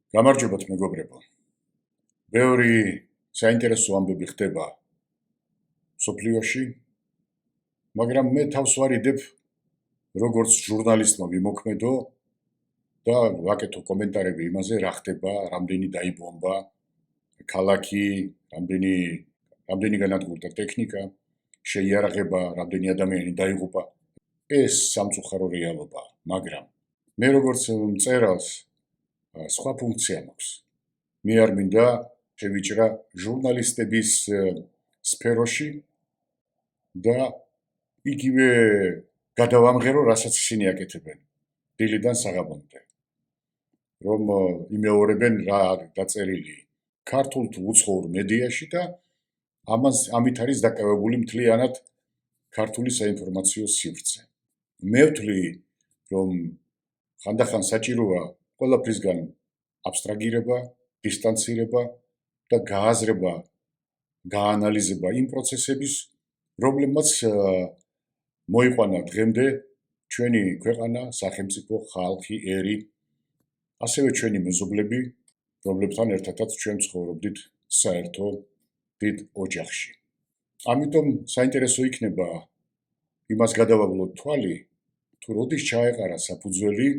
გამარჯობათ მეგობრებო. ბევრი საინტერესო ამბები ხდება მსოფლიოში, მაგრამ მე თავს ვარიდებ როგორც ჟურნალისტმა ვიმოქმედო და ვაკეთო კომენტარები იმაზე, რა ხდება, რამდენი დაიბომბა ქალაქი, რამდენი განადგურდა ტექნიკა, შეიარაღება, რამდენი ადამიანი დაიღუპა. ეს სამწუხარო რეალობაა, მაგრამ მე როგორც მწერალს სხვა ფუნქცია მაქვს. მე არ მინდა შევიჭრა ჟურნალისტების სფეროში და იგივე გადავამღერო, რასაც ისინი აკეთებენ დილიდან საღამომდე. რომ იმეორებენ რა არის დაწერილი ქართულ თუ უცხოურ მედიაში და ამით არის დაკავებული მთლიანად ქართული საინფორმაციო სივრცე. მე ვთვლი, რომ ხანდახან საჭიროა ყველაფრისგან აბსტრაგირება, დისტანცირება და გააზრება, გაანალიზება იმ პროცესების, რომლებმაც მოიყვანა დღემდე ჩვენი ქვეყანა, სახელმწიფო, ხალხი, ერი, ასევე ჩვენი მეზობლები, რომლებთან ერთადაც ჩვენ ცხოვრობდით საერთო დიდ ოჯახში. ამიტომ საინტერესო იქნება იმას გადავავლოთ თვალი, თუ როდის ჩაეყარა საფუძველი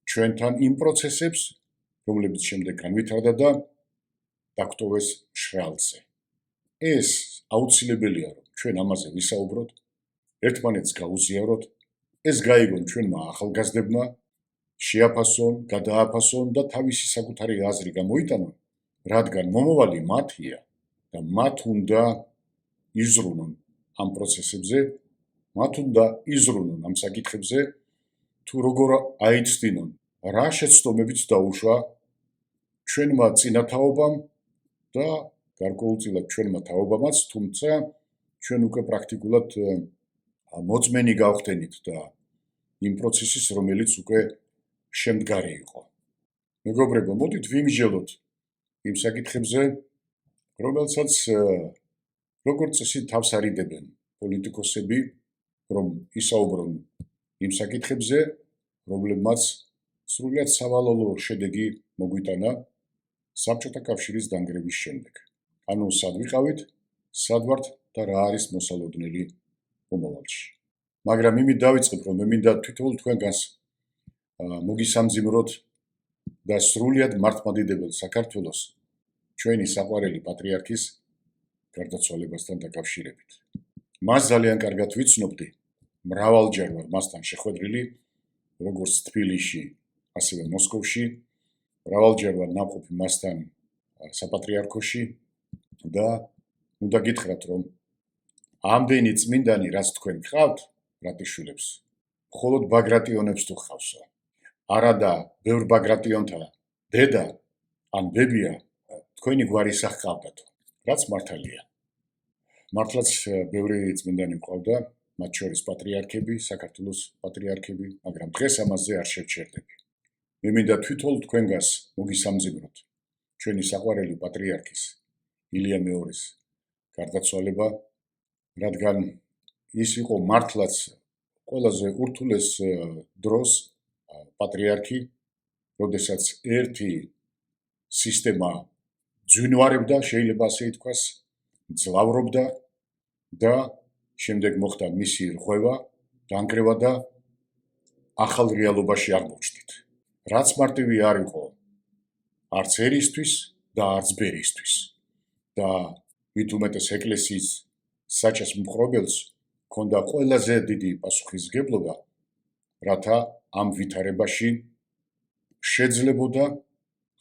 ჩვენთან იმ პროცესებს, რომლებიც შემდეგ განვითარდა და დაგტოვეს შრალზე. ეს აუცილებელია, რომ ჩვენ ამაზე ვისაუბროთ, ერთმანეთს გაუზიაროთ, ეს გაიგონ ჩვენმა ახალგაზრდებმა, შეაფასონ, გადააფასონ და თავისი საკუთარი აზრი გამოიტანონ, რადგან მომავალი მათია და მათ უნდა იზრუნონ ამ პროცესებზე, მათ უნდა იზრუნონ ამ საკითხებზე, თუ როგორ აიცდინონ, რა შეცდომებიც დაუშვა ჩვენმა წინათაობამ და გარკვეულწილად ჩვენმა თაობამაც, თუმცა ჩვენ უკვე პრაქტიკულად მოწმენი გავხდენით და იმ პროცესის, რომელიც უკვე შემდგარი იყო. მეგობრებო, მოდით ვიმსჯელოთ იმ საკითხებზე, რომელსაც როგორც წესი თავს არიდებენ პოლიტიკოსები, რომ ისაუბრონ იმ საკითხებზე, რომლებმაც სრულიად სავალალო შედეგი მოგვიტანა საბჭოთა კავშირის დანგრევის შემდეგ. ანუ სად ვიყავით, სად ვართ და რა არის მოსალოდნელი მომავალში. მაგრამ იმით დავიწყებ, რომ მე მინდა თვითონ თქვენგანს მოგისამძიმროთ და სრულიად მართლმადიდებელ საქართველოს ჩვენი საყვარელი პატრიარქის გარდაცვალებასთან დაკავშირებით. მას ძალიან კარგად ვიცნობდი, მრავალჯერ ვარ მასთან შეხვედრილი, როგორც თბილისში, ასევე მოსკოვში, მრავალჯერ ვარ ნამყოფი მასთან საპატრიარქოში და უნდა გითხრათ, რომ ამდენი წმინდანი, რაც თქვენ გყავთ, ბრატიშვილებს, მხოლოდ ბაგრატიონებს თუ გყავსო. არადა ბევრ ბაგრატიონთა დედა ან ბებია თქვენი გვარის ახყავდათო, რაც მართალია. მართლაც ბევრი წმინდანი მყავდა, მათ შორის პატრიარქები, საქართველოს პატრიარქები, მაგრამ დღეს ამაზე არ შევჩერდები. მე მინდა თვითონ თქვენგანს მოგისამძიმროთ ჩვენი საყვარელი პატრიარქის ილია მეორის გარდაცვალება, რადგან ის იყო მართლაც ყველაზე ურთულეს დროს პატრიარქი, როდესაც ერთი სისტემა ძვინვარებდა, შეიძლება ასე ითქვას, ძლავრობდა და შემდეგ მოხდა მისი რღვევა, დანგრევა და ახალ რეალობაში აღმოჩნდით. რაც მარტივი არ იყო არც ერისთვის და არც ბერისთვის და მით უმეტეს ეკლესიის საჩას მპყრობელს ჰქონდა ყველაზე დიდი პასუხისმგებლობა, რათა ამ ვითარებაში შეძლებოდა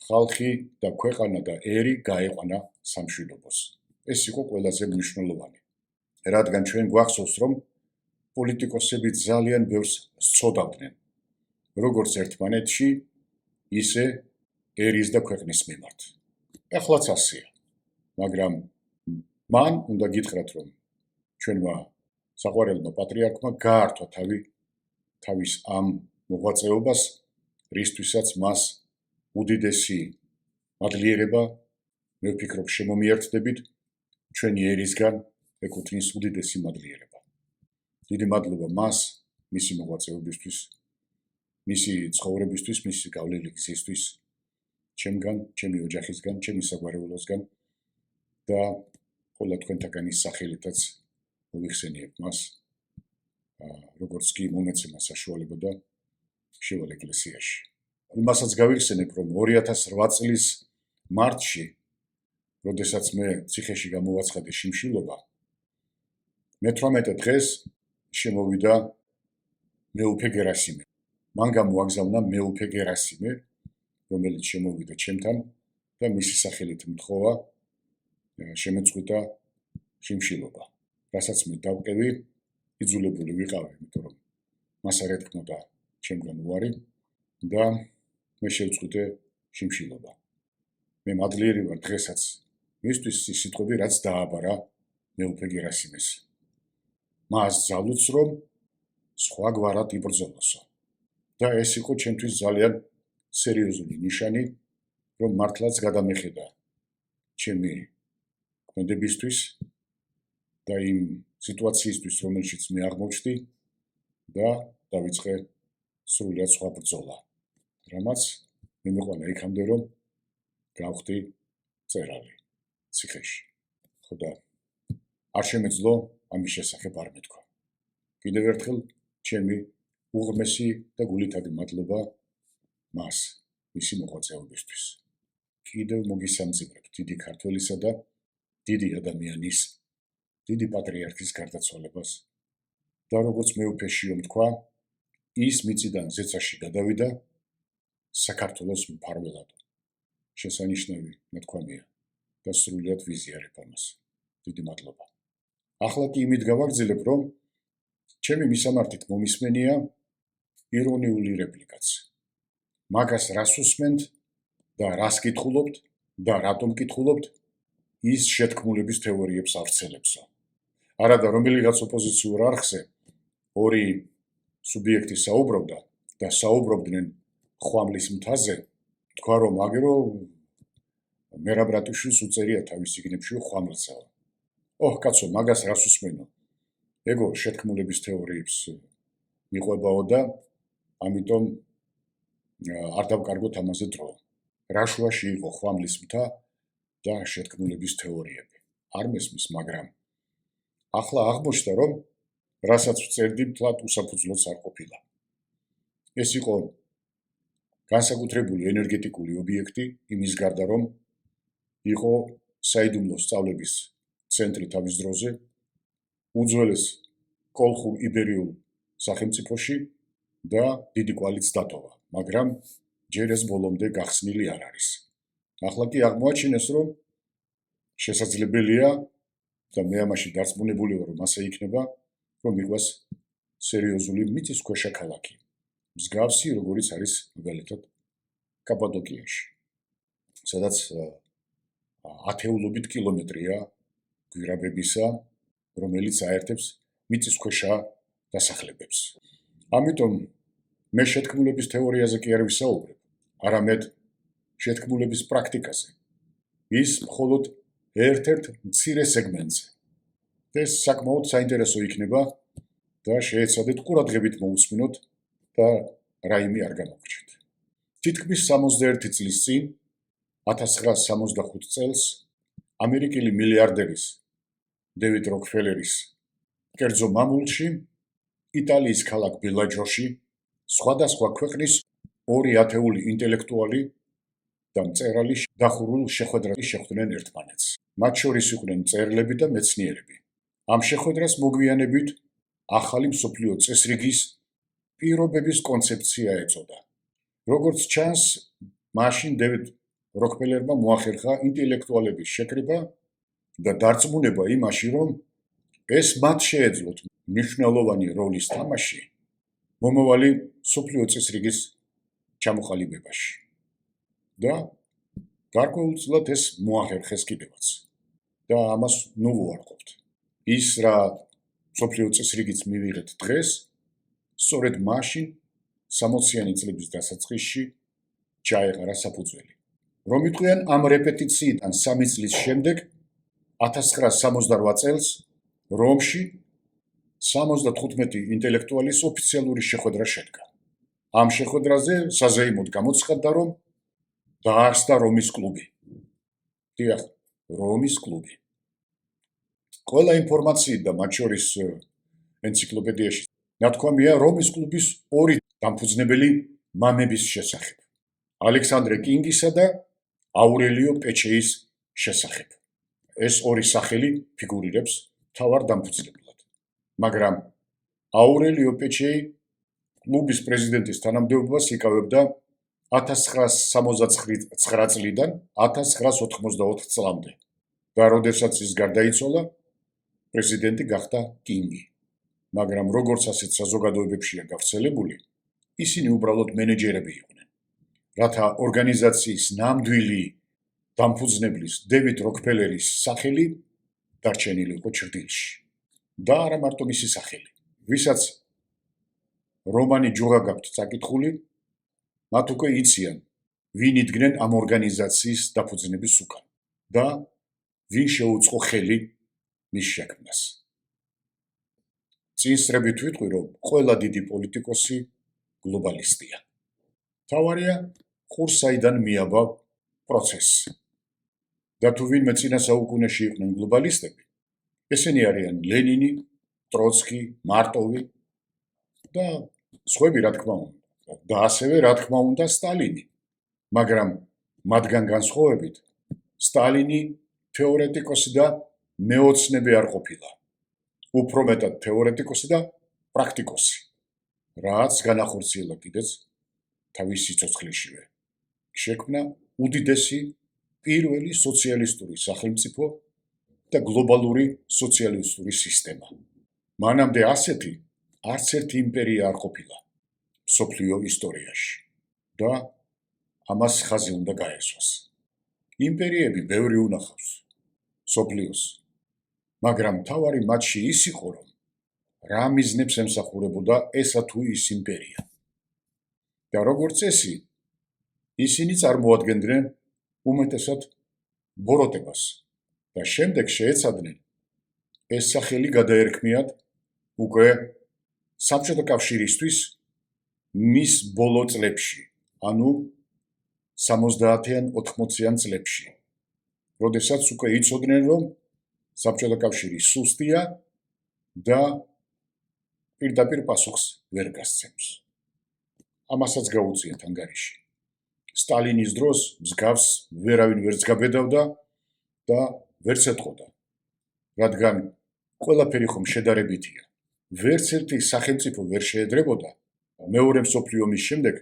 ხალხი და ქვეყანა და ერი გაეყვანა სამშვიდობოს. ეს იყო ყველაზე მნიშვნელოვანი, რადგან ჩვენ გვახსოვს, რომ პოლიტიკოსები ძალიან ბევრს სწოდავდნენ, როგორც ერთმანეთში, ისე ერის და ქვეყნის მიმართ. ახლაც ასეა, მაგრამ მან უნდა გითხრათ, რომ ჩვენმა საყვარელმა პატრიარქმა გაართვა თავის ამ მოღვაწეობას, რისთვისაც მას უდიდესი მადლიერება, მე ვფიქრობ, შემომიერთდებით ჩვენი ერისგან ეკუთვნის უდიდესი მადლიერება. დიდი მადლობა მას, მისი მოღვაწეობისთვის, მისი ცხოვრებისთვის, მისი გავლილი გზისთვის ჩემგან, ჩემი ოჯახისგან, ჩემი საგვარეულოსგან და ყველა თქვენთაგანის სახელითაც მოვიხსენიებ მას, როგორც კი მომეცემა საშუალება და შევალ ეკლესიაში. იმასაც გავიხსენებ, რომ 2008 წლის მარტში, როდესაც მე ციხეში გამოვაცხადე შიმშილობა, მე-18 დღეს შემოვიდა მეუფე გერასიმე. მან გამოაგზავნა მეუფე გერასიმე, რომელიც შემოვიდა ჩემთან და მისი სახელით მთხოვა შემეწყვიტა შიმშილობა. რასაც მე დავყევი, იძულებული ვიყავი, იმიტომ რომ მას არ ეთქმოდა ჩემგან უარი და მე შევწყვიტე შიმშილობა. მე მადლიერი ვარ დღესაც მისთვის ის სიტყვები, რაც დააბარა მეუფე გერასიმეს. მას ძალუც რომ სხვა გვარად იბრძოლოსო. და ეს იყო ჩემთვის ძალიან სერიოზული ნიშანი, რომ მართლაც გადამეხედა ჩემი ქმედებისთვის და იმ სიტუაციისთვის, რომელშიც მე აღმოჩნდი და დავიწყე სრულიად სხვა ბრძოლა. რამაც მე მეყვანა იქამდე, რომ გავხდი მწერალი ციხეში. ხო და არ შემეძლო ამის შესახებ არ მეთქვა. კიდევ ერთხელ ჩემი უღრმესი და გულითადი მადლობა მას, მისი მოღვაწეობისთვის. კიდევ მოგისამძიმრებ დიდი ქართველისა და დიდი ადამიანის, დიდი პატრიარქის გარდაცვალებას და როგორც მეუფეშიო თქვა, ის მიწიდან ზეცაში გადავიდა საქართველოს მფარველად. შესანიშნავი ნათქვამია და სრულიად ვიზიარებ ამას. დიდი მადლობა. ახლა კი იმით გავაგრძელებ, რომ ჩემი მისამართით მომისმენია ირონიული რეპლიკაც. მაგას რას უსმენთ და რას კითხულობთ და რატომ კითხულობთ, ის შეთქმულების თეორიებს ავრცელებსო. არადა რომელიღაც ოპოზიციურ არხზე ორი სუბიექტი საუბრობდა და საუბრობდნენ ხვამლის მთაზე, თქვა რომ აგერო მერაბ რატუშვილს უწერია თავის წიგნებში ხვამლსა. ოჰ, კაცო, მაგას რას უსმენო? ეგო შეთქმულების თეორიებს მიყვებაო და ამიტომ არ დავკარგოთ ამაზე დრო. რა შუაში იყო ხვამლის მთა და შეთქმულების თეორიები. არ მესმის, მაგრამ ახლა აღმოჩნდა, რომ რასაც ვწერდი, მთლად უსაფუძვლოც არ ყოფილა. ეს იყო განსაკუთრებული ენერგეტიკული ობიექტი, იმის გარდა, რომ იყო საიდუმლო სწავლების ცენტრი თავის დროზე, უძველეს კოლხურ იბერიულ სახელმწიფოში და დიდი კვალიც დატოვა, მაგრამ ჯერ ეს ბოლომდე გახსნილი არ არის. ახლა კი აღმოაჩინეს, რომ შესაძლებელია და მე ამაში დარწმუნებული ვარ, რომ ასე იქნება, რომ იყოს სერიოზული მიწისქვეშა ქალაქი. მსგავსი, როგორიც არის მაგალითად კაპადოკიაში, სადაც ათეულობით კილომეტრია გვირაბებისა, რომელიც აერთებს მიწისქვეშა დასახლებებს. ამიტომ მე შეთქმულების თეორიაზე კი არ ვისაუბრებ, არამედ შეთქმულების პრაქტიკაზე. ის მხოლოდ ერთ-ერთ მცირე სეგმენტზე. ეს საკმაოდ საინტერესო იქნება და შეეცადეთ ყურადღებით მოусმინოთ და რაიმე არ გამოგჩეთ. თითქმის 61 წლის წინ, 1965 წელს, ამერიკელი მილიარდერის დევიდ როკფელერის კერძო მამულში, იტალიის ქალაქ ბელაჯოში, სხვადასხვა ქვეყნის 2 ათეული ინტელექტუალი და მწერალი დახურულ შეხვედრას შეხვდნენ ერთმანეთს. მათ შორის იყვნენ მწერლები და მეცნიერები. ამ შეხვედრას მოგვიანებით ახალი მსოფლიო წესრიგის პირობების კონცეფცია ეწოდა. როგორც ჩანს, მაშინ დევიდ როკფელერმა მოახერხა ინტელექტუალების შეკრება და დარწმუნება იმაში, რომ ეს მათ შეეძლოთ მნიშვნელოვანი როლის თამაში მომავალი მსოფლიო წესრიგის ჩამოყალიბებაში. და გარკვეულწილად ეს მოახერხეს კიდევაც. და ამას ნუ ვუარყოფთ. ის რა მსოფლიო წესრიგიც მივიღეთ დღეს, სწორედ მაშინ 60-იანი წლების დასაწყისში ჩაეყარა საფუძველი. რომ იტყვიან ამ რეპეტიციიდან 3 წლის შემდეგ 1968 წელს რომში 75 ინტელექტუალის ოფიციალური შეხვედრა შედგა. ამ შეხვედრაზე საზეიმოდ გამოცხადდა, რომ დაარსდა რომის კლუბი. დიახ, რომის კლუბი. ყველა ინფორმაციიდან, მათ შორის ენციკლოპედიაში, ნათქვამია რომის კლუბის ორი დამფუძნებელი მამების შესახებ. ალექსანდრე კინგისა და აურელიო პეჩეის შესახებ. ეს ორი სახელი ფიგურირებს მთავარ დამფუძნებლად. მაგრამ აურელიო პეჩეი კლუბის პრეზიდენტის თანამდებობას იკავებდა 1969 წლიდან 1984 წლამდე და როდესაც ის გარდაიცვალა, პრეზიდენტი გახდა კინგი. მაგრამ როგორც ასეთ საზოგადოებებშია გავრცელებული, ისინი უბრალოდ მენეჯერები იყვნენ, რათა ორგანიზაციის ნამდვილი დამფუძნებლის დევიდ როკფელერის სახელი დარჩენილი იყო ჭრდილში. და არა მარტო მისი სახელი, ვისაც რომანი ჯუღა გაქვთ წაკითხული, მათ უკვე იციან, ვინ იდგნენ ამ ორგანიზაციის დაფუძნების უკან და ვინ შეუწყო ხელი მის შექმნას. წინსწრებით ვიტყვი, რომ ყველა დიდი პოლიტიკოსი გლობალისტია. მთავარია ყურს საიდან მიაბა პროცესი. და თუ ვინმე წინა საუკუნეში იყვნენ გლობალისტები, ესენი არიან ლენინი, ტროცკი, მარტოვი და სხვები, რა თქმა უნდა. და ასევე, რა თქმა უნდა, სტალინი. მაგრამ მათგან განსხვავებით, სტალინი თეორეტიკოსი და მეოცნები არ ყოფილა. უფრო მეტად თეორეტიკოსი და პრაქტიკოსი, რაც განახორციელა კიდეც თავის სიცოცხლეშივე. შექმნა უდიდესი პირველი სოციალისტური სახელმწიფო და გლობალური სოციალისტური სისტემა. მანამდე ასეთი არც ერთი იმპერია არ ყოფილა მსოფლიო ისტორიაში და ამას ხაზი უნდა გაესვას. იმპერიები ბევრი უნახავს მსოფლიოს, მაგრამ მთავარი მათში ის იყო, რომ რა მიზნებს ემსახურებოდა ესა თუ ის იმპერია. და როგორც წესი, ისინი წარმოადგენდნენ უმეტესად ბოროტებას და შემდეგ შეეცადნენ ეს სახელი გადაერქმიათ უკვე საბჭოთა კავშირისთვის მის ბოლო წლებში, ანუ 70-იან 80-იან წლებში, როდესაც უკვე იცოდნენ, რომ საბჭოთა კავშირი სუსტია და პირდაპირ პასუხს ვერ გასცემს. ამასაც გაუწიათ ანგარიში. სტალინის დროს მსგავს ვერავინ ვერც გაბედავდა და ვერც ეტყოდა, რადგან ყველაფერი ხომ შედარებითია. ვერც ერთი სახელმწიფო ვერ შეედრებოდა მეორე მსოფლიო ომის შემდეგ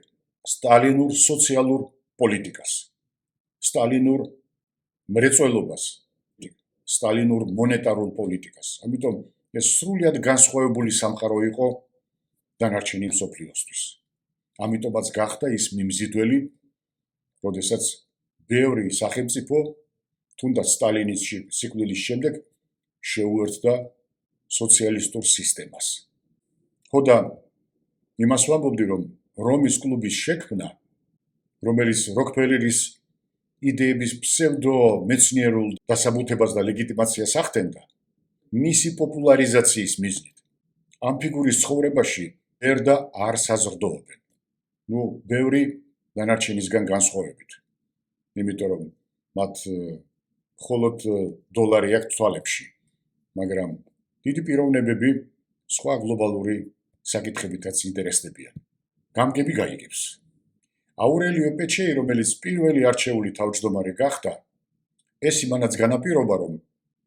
სტალინურ სოციალურ პოლიტიკას, სტალინურ მრეწველობას, სტალინურ მონეტარულ პოლიტიკას. ამიტომ ეს სრულიად განსხვავებული სამყარო იყო დანარჩენი მსოფლიოსთვის. ამიტომაც გახდა ის მიმზიდველი, როდესაც ბევრი სახელმწიფო, თუნდაც სტალინის სიკვდილის შემდეგ, შეუერთდა სოციალისტურ სისტემას. ხო და იმას ვამბობდი, რომ რომის კლუბის შექმნა, რომელიც როკფელერის იდეების ფსევდო მეცნიერულ დასაბუთებას და ლეგიტიმაციას ახდენდა, მისი პოპულარიზაციის მიზნით. ამ ფიგურის ცხოვრებაში ვერ და არ საზრდოობენ. ბევრი დანარჩენისგან განსხვავებით. იმიტომ რომ მათ მხოლოდ დოლარი აქვს თვალებში, მაგრამ დიდი პიროვნებები სხვა გლობალური საკითხებითაც ინტერესდებიან. გამგები გაიგებს. აურელიო პეჩეი, რომელიც პირველი არჩეული თავმჯდომარე გახდა, ეს იმანაც განაპირობა, რომ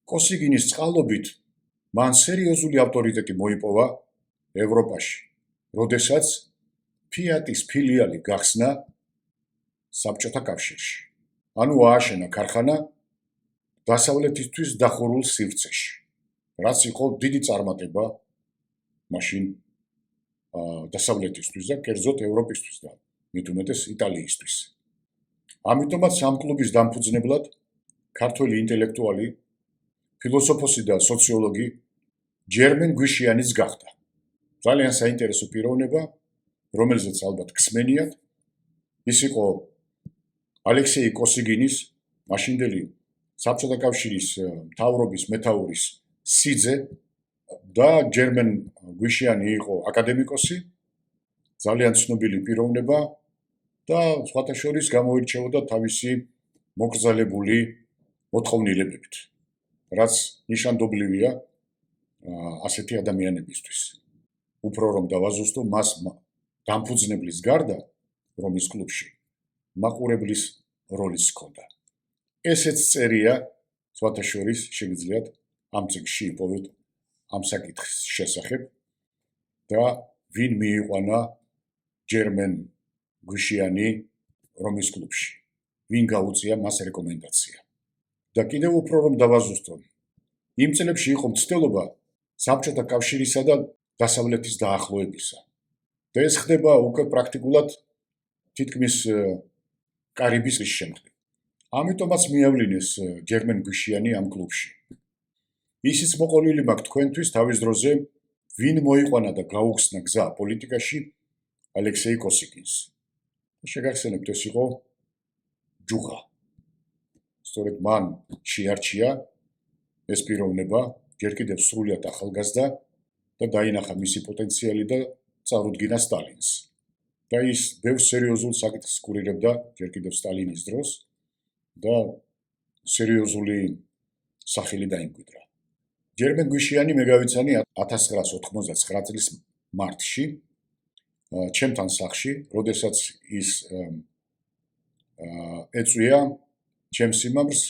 კოსიგინის წყალობით მან სერიოზული ავტორიტეტი მოიპოვა ევროპაში, როდესაც ფიატის ფილიალი გახსნა საბჭოთა კავშირში. ანუ ააშენა ქარხანა დასავლეთისთვის დახურულ სივრცეში, რაც იყო დიდი წარმატება მაშინ დასავლეთისთვის და კერძოდ ევროპისთვის და მით უმეტეს იტალიისთვის. ამიტომაც ამ კლუბის დამფუძნებლად ქართველი ინტელექტუალი, ფილოსოფოსი და სოციოლოგი ჯერმენ გვიშიანიც გახდა. ძალიან საინტერესო პიროვნება, რომელზეც ალბათ გსმენიათ, ის იყო ალექსეი კოსიგინის, მაშინდელი საბჭოთა კავშირის მთავრობის მეთაურის სიძე და ჯერმენ გვიშიანი იყო აკადემიკოსი, ძალიან ცნობილი პიროვნება, და სხვათა შორის გამოირჩეოდა თავისი მოკრძალებული მოთხოვნილებებით, რაც ნიშანდობლივია ასეთი ადამიანებისთვის. უფრო რომ დავაზუსტო, მას დამფუძნებლის გარდა რომის კლუბში მაყურებლის როლიც ჰქონდა. ესეც წერია სხვათა შორის შეგიძლიათ ამ წიგნში იპოვოთ ამ საკითხის შესახებ და ვინ მიიყვანა ჯერმენ გვიშიანი რომის კლუბში, ვინ გაუწია მას რეკომენდაცია. და კიდევ უფრო რომ დავაზუსტო, იმ წლებში იყო მცდელობა საბჭოთა კავშირისა და დასავლეთის დაახლოებისა. და ეს ხდება უკვე პრაქტიკულად თითქმის კარიბის ზღვის შემდგომ. ამიტომაც მიავლინეს ჯერმენ გვიშიანი ამ კლუბში. ისიც მოყოლილი მაქვს თქვენთვის თავის დროზე, ვინ მოიყვანა და გაუხსნა გზა პოლიტიკაში ალექსეი კოსიკინს. შეგახსენებთ, ეს იყო ჯუღა. სწორედ მან შეარჩია ეს პიროვნება, ჯერ კიდევ სრულიად ახალგაზრდა და დაინახა მისი პოტენციალი და წარუდგინა სტალინს. და ის ბევრ სერიოზულ საკითხს კურირებდა ჯერ კიდევ სტალინის დროს და სერიოზული სახელი დაიმკვიდრა. ჯერმენ გვიშიანი მე გავიცანი 1989 წლის მარტში, ჩემთან სახლში, როდესაც ის ეწვია ჩემს სიმამრს,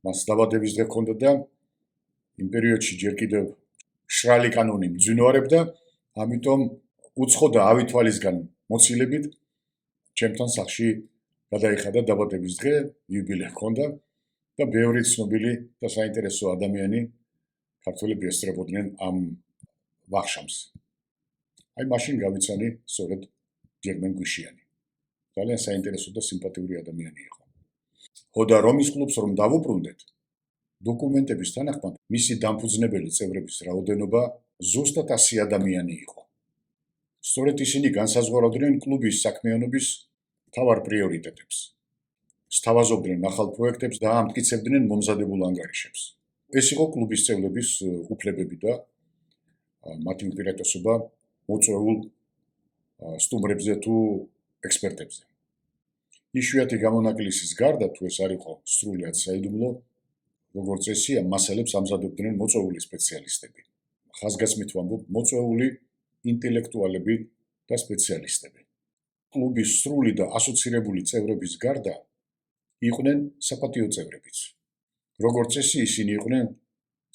მას დაბადების დღე ჰქონდა და იმ პერიოდში ჯერ კიდევ შრალი კანონი მძვინვარებდა, ამიტომ უცხოდა ავითვალისგან მოცილებით ჩემთან სახლში გადაიხადა დაბადების დღე, იუბილე ჰქონდა და ბევრი ცნობილი და საინტერესო ადამიანი ქართველები ესწრებოდნენ ამ ვახშამს. აი მაშინ გავიცანი სწორედ ჯერმენ გვიშიანი. ძალიან საინტერესო და სიმპათიური ადამიანი იყო. ხო და რომის კლუბს რომ დავუბრუნდეთ, დოკუმენტების თანახმად მისი დამფუძნებელი წევრების რაოდენობა ზუსტად 100 ადამიანი იყო. სწორედ ისინი განსაზღვრავდნენ კლუბის საქმიანობის მთავარ პრიორიტეტებს, სთავაზობდნენ ახალ პროექტებს და ამტკიცებდნენ მომზადებულ ანგარიშებს. ეს იყო კლუბის წევრების უფლებები და მათი უპირატესობა მოწვეულ სტუმრებზე თუ ექსპერტებზე. იშვიათი გამონაკლისის გარდა, თუ ეს არ იყო სრულიად საიდუმლო, როგორც წესი, ამ მასალებს ამზადებდნენ მოწვეული სპეციალისტები. ხაზგასმით ვამბობ, მოწვეული ინტელექტუალები და სპეციალისტები. კლუბის სრული და ასოცირებული წევრების გარდა იყვნენ საპატიო წევრებიც. როგორც წესი, ისინი იყვნენ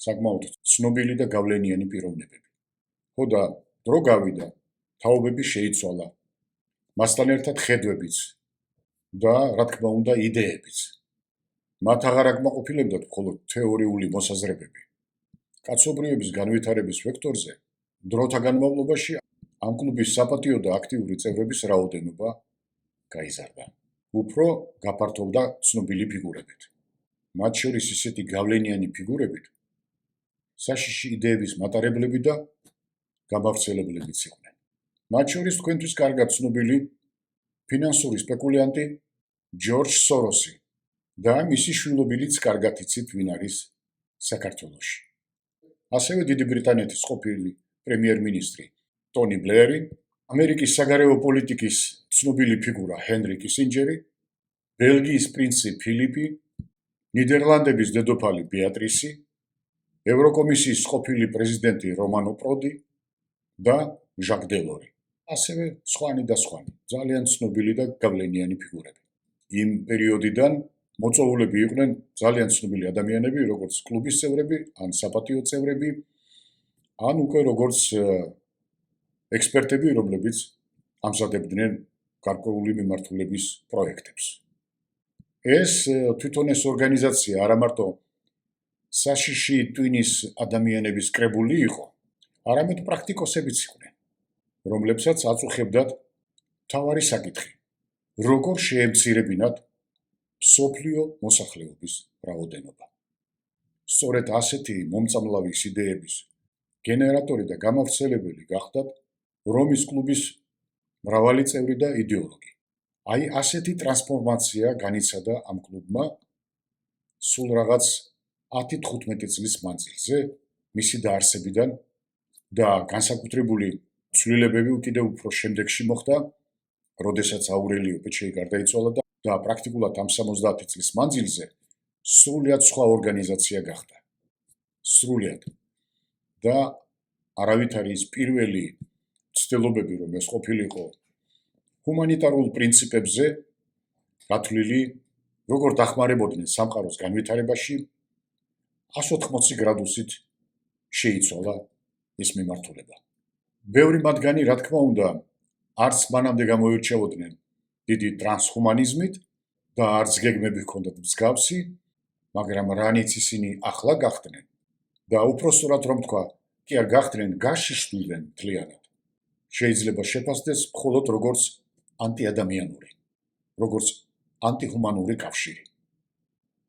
საკმაოდ ცნობილი და გავლენიანი პიროვნებები. ხო და დრო გავიდა, თაობები შეიცვალა, მასთან ერთად ხედვებიც და რა თქმა უნდა იდეებიც. მათ აღარ აკმაყოფილებდათ მხოლოდ თეორიული მოსაზრებები. კაცობრიობის განვითარების ვექტორზე დროთა განმავლობაში ამ კლუბის საპატიო და აქტიური წევრების რაოდენობა გაიზარდა. უფრო გაფართოვდა ცნობილი ფიგურებით. მათ შორის ისეთი გავლენიანი ფიგურებით, საშიში იდეების მატარებლები და გამავრცელებლებიც იყვნენ. მათ შორის თქვენთვის კარგად ცნობილი ფინანსური სპეკულიანტი ჯორჯ სოროსი და მისი შვილობილიც კარგად იცით ვინ არის საქართველოში. ასევე დიდი ბრიტანეთის ყოფილი პრემიერ-მინისტრი ტონი ბლერი, ამერიკის საგარეო პოლიტიკის ცნობილი ფიგურა ჰენრი კისინჯერი, ბელგიის პრინცი ფილიპი, ნიდერლანდების დედოფალი ბეატრისი, ევროკომისიის ყოფილი პრეზიდენტი რომანო პროდი და ჟაკ დელორი. ასევე სხვანი და სხვანი, ძალიან ცნობილი და გავლენიანი ფიგურები. იმ პერიოდიდან მოწვეულები იყვნენ ძალიან ცნობილი ადამიანები, როგორც კლუბის წევრები, ან საპატიო წევრები, ან უკვე როგორც ექსპერტები, რომლებიც ამზადებდნენ გარკვეული მიმართულების პროექტებს. ეს თვითონ ეს ორგანიზაცია არა მარტო საშიში ტვინის ადამიანების კრებული იყო, არამედ პრაქტიკოსებიც იყვნენ, რომლებსაც აწუხებდათ მთავარი საკითხი, როგორ შეემცირებინათ მსოფლიო მოსახლეობის რაოდენობა. სწორედ ასეთი მომწამლავის იდეების გენერატორი და გამავრცელებელი გახდათ რომის კლუბის მრავალი წევრი და იდეოლოგი. აი ასეთი ტრანსფორმაცია განიცადა ამ კლუბმა სულ რაღაც 10-15 წლის მანძილზე მისი დაარსებიდან და განსაკუთრებული ცვლილებები კიდევ უფრო შემდეგში მოხდა როდესაც აურელიო პეჩეი გარდაიცვალა და პრაქტიკულად ამ 70 წლის მანძილზე სრულიად სხვა ორგანიზაცია გახდა. სრულიად. და არავითარი ის პირველი ცდილობები, რომ ეს ყოფილიყო ჰუმანიტარულ პრინციპებზე გათვლილი, როგორ დახმარებოდნენ სამყაროს განვითარებაში, 180 გრადუსით შეიცვალა ეს მიმართულება. ბევრი მათგანი, რა თქმა უნდა, არც მანამდე გამოირჩეოდნენ დიდი ტრანსჰუმანიზმით და არც გეგმები ჰქონდათ მსგავსი, მაგრამ რანიც ისინი ახლა გახდნენ და უпроსტურად რომ თქვა, კი არ გახდნენ, გაშიშვლდნენ მთლიანად. შეიძლება შეფასდეს მხოლოდ როგორც ანტიადამიანური, როგორც ანტიჰუმანური კავშირი.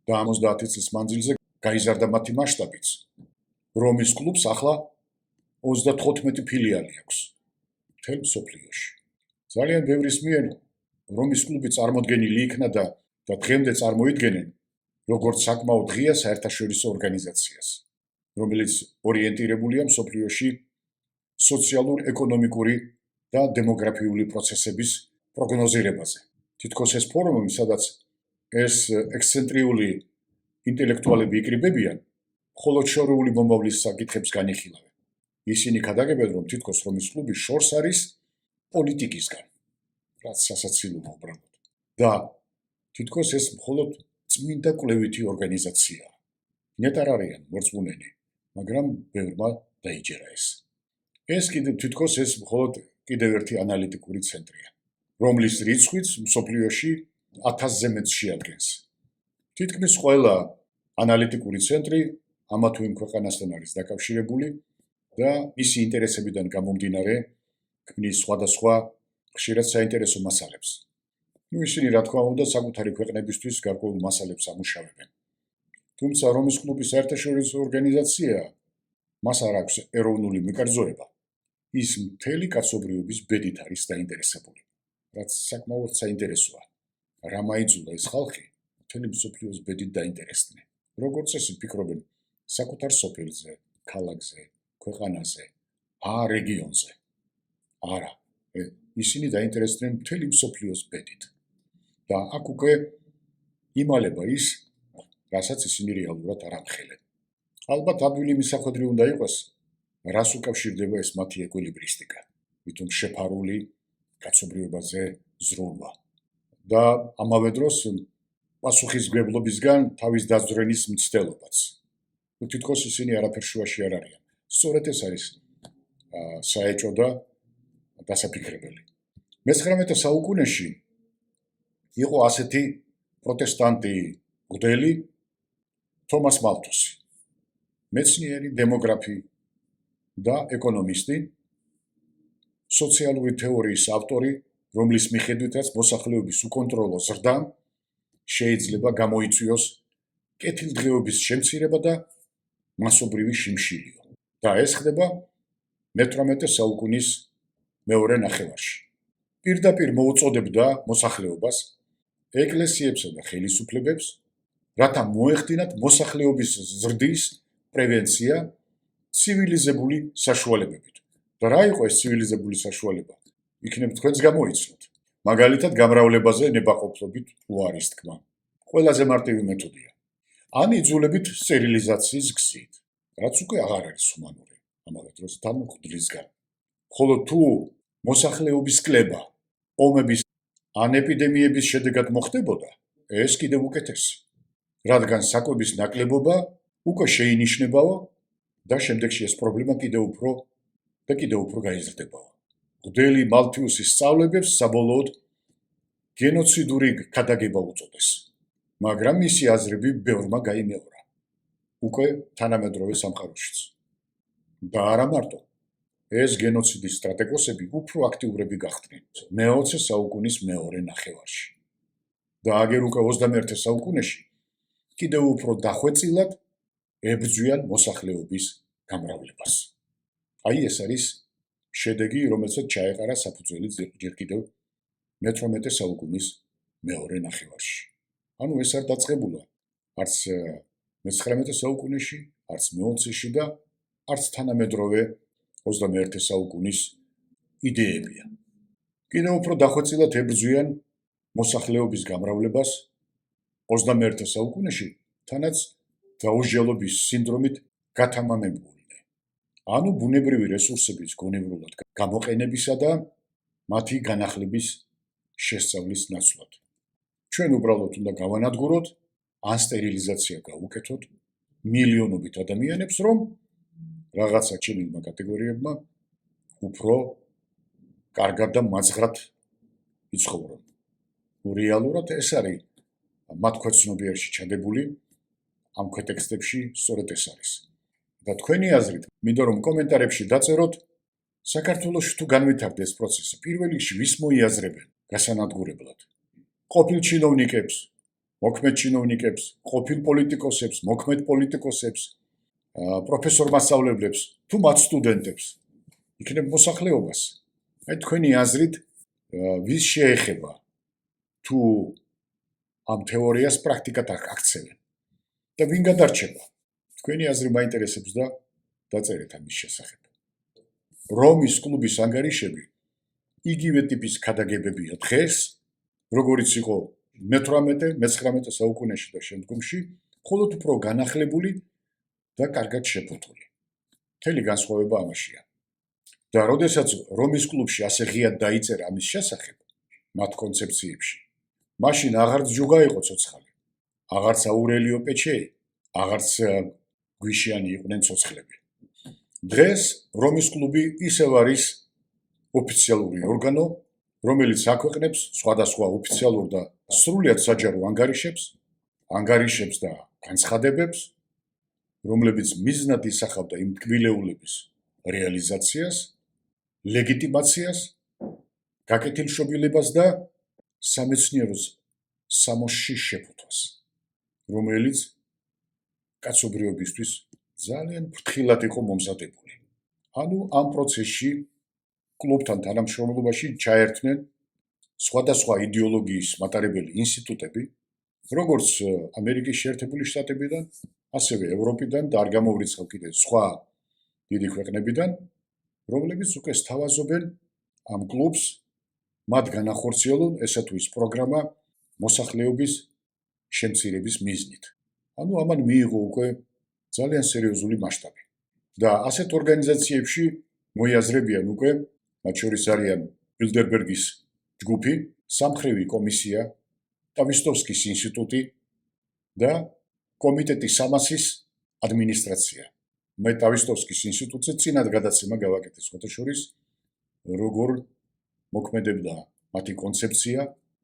და 50 წლის მანძილზე გაიზარდა მათი მასშტაბიც. რომის კლუბს ახლა 35 ფილიალი აქვს მთელ მსოფლიოში. ძალიან ბევრის მიერ რომის კლუბი წარმოდგენილი იქნა და დღემდე წარმოიდგენენ როგორც საკმაოდ ღია საერთაშორისო ორგანიზაციას, რომელიც ორიენტირებულია მსოფლიოში სოციალურ-ეკონომიკური და დემოგრაფიული პროცესების პროგნოზირებაზე. თითქოს ეს ფორუმი, სადაც ეს ექსცენტრიული ინტელექტუალები იკრიბებიან, მხოლოდ შორეული მომავლის საკითხებს განიხილავენ. ისინი ქადაგებენ, რომ თითქოს რომის კლუბი შორს არის პოლიტიკისგან, რაც სასაცილოა უბრალოდ. და თითქოს ეს მხოლოდ წმინდა კვლევითი ორგანიზაციაა. ნეტარ არიან მორწმუნენი, მაგრამ ბევრმა დაიჯერა ეს. ეს თითქოს ეს მხოლოდ კიდევ ერთი ანალიტიკური ცენტრია, რომლის რიცხვიც მსოფლიოში 1000-ზე მეტს შეადგენს. თითქმის ყველა ანალიტიკური ცენტრი ამა თუ იმ ქვეყანასთან არის დაკავშირებული და მისი ინტერესებიდან გამომდინარე ქმნის სხვადასხვა ხშირად საინტერესო მასალებს. ისინი, რა თქმა უნდა, საკუთარი ქვეყნებისთვის გარკვეულ მასალებს ამუშავებენ. თუმცა რომის კლუბის საერთაშორისო ორგანიზაცია, მას არ აქვს ეროვნული მიკერძოება. ის მთელი კაცობრიობის ბედით არის დაინტერესებული, რაც საკმაოდ საინტერესოა. რა მაიძულა ეს ხალხი მთელი მსოფლიოს ბედით დაინტერესდნენ. როგორც წესი ფიქრობენ საკუთარ სოფელზე, ქალაქზე, ქვეყანაზე, რეგიონზე. არა, ისინი დაინტერესდნენ მთელი მსოფლიოს ბედით. და აქ უკვე იმალება ის, რასაც ისინი რეალურად არ ამხელებენ. ალბათ ადვილი მისახვედრი უნდა იყოს, რას უკავშირდება ეს მათი ეკვილიბრისტიკა, ვითომ შეფარული კაცობრიობაზე ზრუნვა. და ამავე დროს პასუხისმგებლობისგან თავის დაძვრენის მცდელობაც. თითქოს ისინი არაფერ შუაში არ არიან. სწორედ ეს არის საეჭვო და დასაფიქრებელი. მე-19 საუკუნეში იყო ასეთი პროტესტანტი მღვდელი თომას მალთუსი, მეცნიერი, დემოგრაფი და ეკონომისტი, სოციალური თეორიის ავტორი, რომლის მიხედვითაც მოსახლეობის უკონტროლო ზრდა შეიძლება გამოიწვიოს კეთილდღეობის შემცირება და მასობრივი შიმშილიო. და ეს ხდება მე-18 საუკუნის მეორე ნახევარში. პირდაპირ მოუწოდებდა მოსახლეობას, ეკლესიებსა და ხელისუფლებებს, რათა მოეხდინათ მოსახლეობის ზრდის პრევენცია ცივილიზებული საშუალებებით. და რა იყო ეს ცივილიზებული საშუალება? იქნებ თქვენს გამოიცნოთ. მაგალითად, გამრავლებაზე ნებაყოფლობით უარის თქმა. ყველაზე მარტივი მეთოდია. ან იძულებით სტერილიზაციის გზით, რაც უკვე აღარ არის ჰუმანური, ამავე დროს დამოუკიდებლისგან. ხოლო თუ მოსახლეობის კლება ომების ან ეპიდემიების შედეგად მოხდებოდა, ეს კიდევ უკეთესი. რადგან საკვების ნაკლებობა უკვე შეინიშნებაო და შემდეგში ეს პრობლემა კიდევ უფრო გაიზრდებაო. მღვდელი მალთიუსის სწავლებებს საბოლოოდ გენოციდური ქადაგება უწოდეს, მაგრამ მისი აზრები ბევრმა გაიმეორა, უკვე თანამედროვე სამყაროშიც. და არა მარტო, ეს გენოციდის სტრატეგოსები უფრო აქტიურები გახდნენ მე-20 საუკუნის მეორე ნახევარში. და აგერ უკვე 21 საუკუნეში კიდევ უფრო დახვეწილად ებრძვიან მოსახლეობის გამრავლებას. აი ეს არის შედეგი, რომელსაც ჩაეყარა საფუძველი ჯერ კიდევ მე-18 საუკუნის მეორე ნახევარში. ანუ ეს არ დაწყებულა არც მე-19 საუკუნეში, არც მე-20-ში და არც თანამედროვე 21 საუკუნის იდეებია. კიდევ უფრო დახვეწილად ებრძვიან მოსახლეობის გამრავლებას 21 საუკუნეში, თანაც დაუსჯელობის სინდრომით გათამამებულნი. ანუ ბუნებრივი რესურსების გონივრულად გამოყენებისა და მათი განახლების შესწავლის ნაცვლად. ჩვენ უბრალოდ უნდა გავანადგუროთ, ან სტერილიზაცია გავუკეთოთ მილიონობით ადამიანებს, რომ რაღაცა ჩინილმა კატეგორიებმა უფრო კარგად და მაცხრად იცხოვრონ. რეალურად ეს არის მათ ქვეცნობიერში ჩადებული ამ ქვეტექსტებში სწორედ ეს არის. და თქვენი აზრით, მინდა რომ კომენტარებში დაწეროთ, საქართველოში თუ განვითარდა ეს პროცესი, პირველ რიგში ვის მოიაზრებენ გასანადგურებლად? ყოფილ ჩინოვნიკებს, მოქმედ ჩინოვნიკებს, ყოფილ პოლიტიკოსებს, მოქმედ პოლიტიკოსებს, პროფესორ-მასწავლებლებს, თუ მათ სტუდენტებს, იქნებ მოსახლეობას. აი თქვენი აზრით, ვის შეეხება თუ ამ თეორიას პრაქტიკად აქცევენ და ვინ გადარჩება? თქვენი აზრი მაინტერესებს და დაწერეთ ამის შესახებ. რომის კლუბის ანგარიშები იგივე ტიპის ქადაგებებია დღეს, როგორიც იყო მე-18 საუკუნეში და შემდგომში, მხოლოდ უფრო განახლებული და კარგად შეფუთული. მთელი განსხვავება ამაშია. და როდესაც რომის კლუბში ასე ღიად დაიწერა ამის შესახებ, მათ კონცეფციებში, მაშინ აღარც ჯუგა იყო ცოცხალი, აღარც აურელიო პეჩეი, აღარც გვიშიანი იყვნენ ცოცხლები. დღეს რომის კლუბი ისევ არის ოფიციალური ორგანო, რომელიც აქვეყნებს სხვადასხვა ოფიციალურ და სრულიად საჯარო ანგარიშებს და განცხადებებს, რომლებიც მიზნად ისახავდა იმ ტკბილეულების რეალიზაციას, ლეგიტიმაციას, გაკეთილშობილებას და სამეცნიერო სამოსში შეფუთვას, რომელიც კაცობრიობისთვის ძალიან ფრთხილად იყო მომზადებული. ანუ ამ პროცესში კლუბთან თანამშრომლობაში ჩაერთნენ სხვადასხვა იდეოლოგიის მატარებელი ინსტიტუტები, როგორც ამერიკის შეერთებული შტატებიდან, ასევე ევროპიდან და არ გამოვრიცხავ კიდევ სხვა დიდი ქვეყნებიდან, რომლებიც უკვე სთავაზობენ ამ კლუბს, მათ განახორციელონ ესა თუ ის პროგრამა მოსახლეობის შემცირების მიზნით. ანუ ამან მიიღო უკვე ძალიან სერიოზული მასშტაბი. და ასეთ ორგანიზაციებში მოიაზრებიან უკვე, მათ შორის არიან ბილდერბერგის ჯგუფი, სამხრივი კომისია, ტავისტოვსკის ინსტიტუტი და კომიტეტი სამასის ადმინისტრაცია. მე ტავისტოვსკის ინსტიტუტზე წინად გადაცემა გავაკეთე სხვათა შორის, როგორ მოქმედებდა მათი კონცეფცია,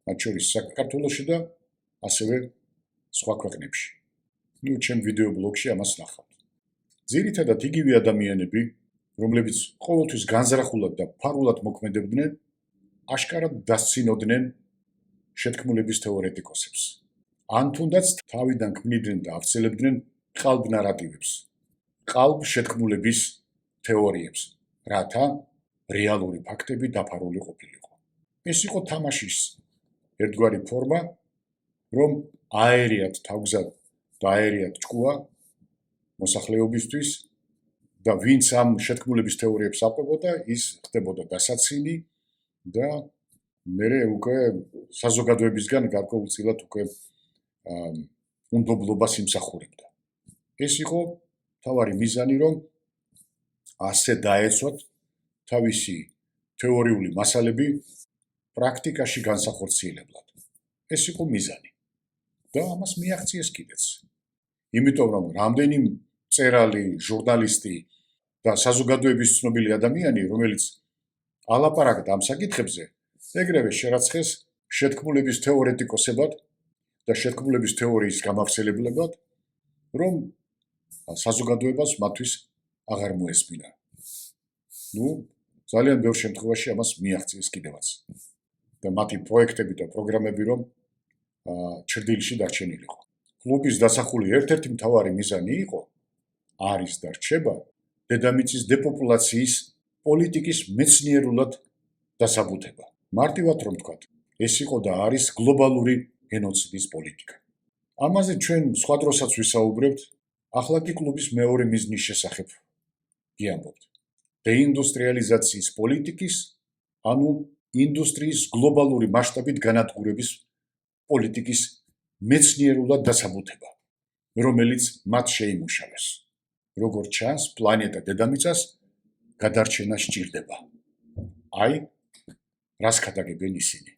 მათ შორის საქართველოში და ასევე სხვა ქვეყნებში. ჩემ ვიდეო ბლოგში ამას ნახავთ. ძირითადად იგივე ადამიანები, რომლებიც ყოველთვის განზრახულად და ფარულად მოქმედებდნენ, აშკარად დასცინოდნენ შეთქმულების თეორეტიკოსებს. ან თუნდაც თავიდან ქმნიდნენ და ავრცელებდნენ ყალბ ნარატივებს, ყალბ შეთქმულების თეორიებს, რათა რეალური ფაქტები დაფარული ყოფილიყო. ეს იყო თამაშის ერთგვარი ფორმა, რომ აერიათ თავგზად და აერიათ ჭკუა მოსახლეობისთვის და ვინც ამ შეთქმულების თეორიებს აყვებოდა, ის ხდებოდა დასაცინი და მერე უკვე საზოგადოებისგან გარკვეულწილად უკვე უნდობლობას იმსახურებდა. ეს იყო თავარი მიზანი, რომ ასე დაეცვათ თავისი თეორიული მასალები პრაქტიკაში განსახორციელებლად. ეს იყო მიზანი. და ამას მიაღწიეს კიდეც. იმიტომ რომ რამდენი მწერალი, ჟურნალისტი და საზოგადოების ცნობილი ადამიანი, რომელიც ალაპარაკდა ამ საკითხებზე, ეგრევე შერაცხეს შეთქმულების თეორეტიკოსებად და შეთქმულების თეორიის გამავრცელებლებად, რომ საზოგადოებას მათთვის აღარ მოესმინა. ძალიან ბევრ შემთხვევაში ამას მიაღწიეს კიდევაც. და მათი პროექტები და პროგრამები რომ ჩრდილში დარჩენილიყო. კლუბის დასახული ერთ-ერთი მთავარი მიზანი იყო, არის და რჩება დედამიწის დეპოპულაციის პოლიტიკის მეცნიერულად დასაბუთება. მარტივად რომ ვთქვათ, ეს იყო და არის გლობალური გენოციდის პოლიტიკა. ამაზე ჩვენ სხვა დროსაც ვისაუბრებთ, ახლა კი კლუბის მეორე მიზნის შესახებ გიამბობთ. დეინდუსტრიალიზაციის პოლიტიკის, ანუ ინდუსტრიის გლობალური მასშტაბით განადგურების პოლიტიკის მეცნიერულად დასაბუთება, რომელიც მათ შეიმუშავეს. როგორც ჩანს, პლანეტა დედამიწას გადარჩენა სჭირდება. აი, რას ქადაგებენ ისინი.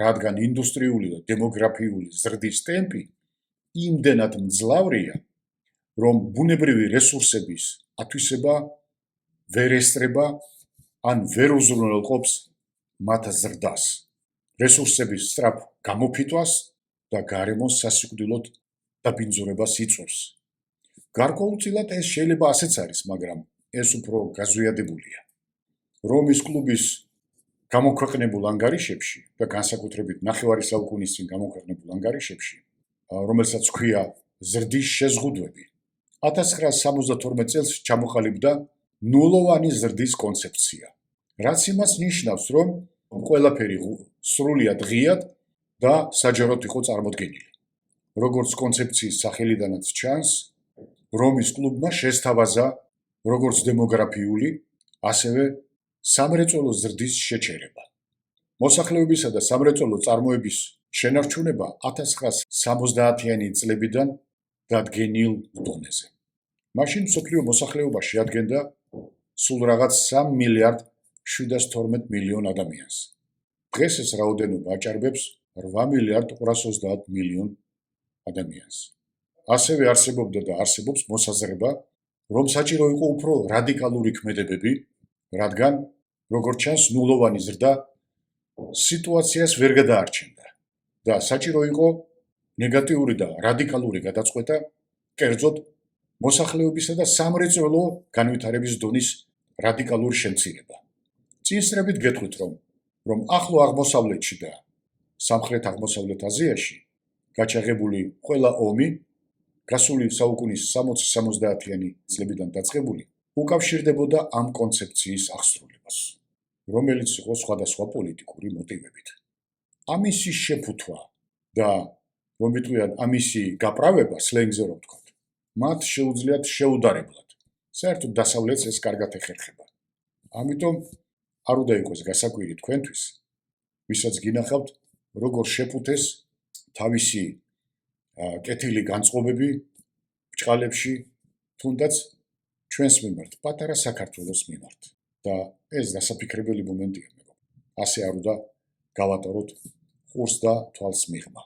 რადგან ინდუსტრიული და დემოგრაფიული ზრდის ტემპი იმდენად მძლავრია, რომ ბუნებრივი რესურსების ათვისება ვერ ესწრება ან ვერ უზრუნველყოფს მათ ზრდას, რესურსების სწრაფ გამოფიტვას და გარემოს სასიკვდილოდ დაბინძურებას იწვევს. გარკვეულწილად ეს შეიძლება ასეც არის, მაგრამ ეს უფრო გაზვიადებულია. რომის კლუბის გამოქვეყნებულ ანგარიშებში და განსაკუთრებით ნახევარი საუკუნის წინ გამოქვეყნებულ ანგარიშებში, რომელსაც ჰქვია ზრდის შეზღუდვები, 1972 წელს ჩამოყალიბდა ნულოვანი ზრდის კონცეფცია, რაც იმას ნიშნავს, რომ ყველაფერი სრულიად ღიად და საჯაროდ იყო წარმოდგენილი. როგორც კონცეფციის სახელიდანაც ჩანს, რომის კლუბმა შესთავაზა როგორც დემოგრაფიული, ასევე სამრეწველო ზრდის შეჩერება. მოსახლეობისა და სამრეწველო წარმოების შენარჩუნება 1970-იანი წლებიდან დადგენილ დონეზე. მაშინ მსოფლიო მოსახლეობა შეადგენდა სულ რაღაც 3 მილიარდ 712 მილიონ ადამიანს. დღეს ეს რაოდენობა აჭარბებს 8 მილიარდ 230 მილიონ ადამიანს. ასევე არსებობდა და არსებობს მოსაზრება, რომ საჭირო იყო უფრო რადიკალური ქმედებები, რადგან, როგორც ჩანს, ნულოვანი ზრდა სიტუაციას ვერ გადაარჩენდა და საჭირო იყო ნეგატიური და რადიკალური გადაწყვეტა, კერძოდ მოსახლეობისა და სამრეწველო განვითარების დონის რადიკალური შემცირება. წინსწრებით გეტყვით, რომ ახლო აღმოსავლეთში და სამხრეთ-აღმოსავლეთ აზიაში გაჩაღებული ყველა ომი, გასული საუკუნის 60-70-იანი წლებიდან დაწყებული, უკავშირდებოდა ამ კონცეფციის აღსრულებას, რომელიც იყო სხვადასხვა პოლიტიკური მოტივებით. ამისი შეფუთვა და რომ ვიტყვიან ამისი გაправება, სლენგზე რომ ვთქვათ, მათ შეუძლიათ შეუდარებლად. საერთოდ დასავლეთს ეს კარგად ეხერხება. ამიტომ არ უნდა იყოს გასაკვირი თქვენთვის, ვისაც გინახავთ, როგორ შეფუთეს თავისი კეთილი განწყობები ბჭყალებში, თუნდაც ჩვენს მიმართ, პატარა საქართველოს მიმართ. და ეს დასაფიქრებელი მომენტია, მეგობრებო. ასე არ უნდა გავატაროთ ყურს და თვალს მიღმა.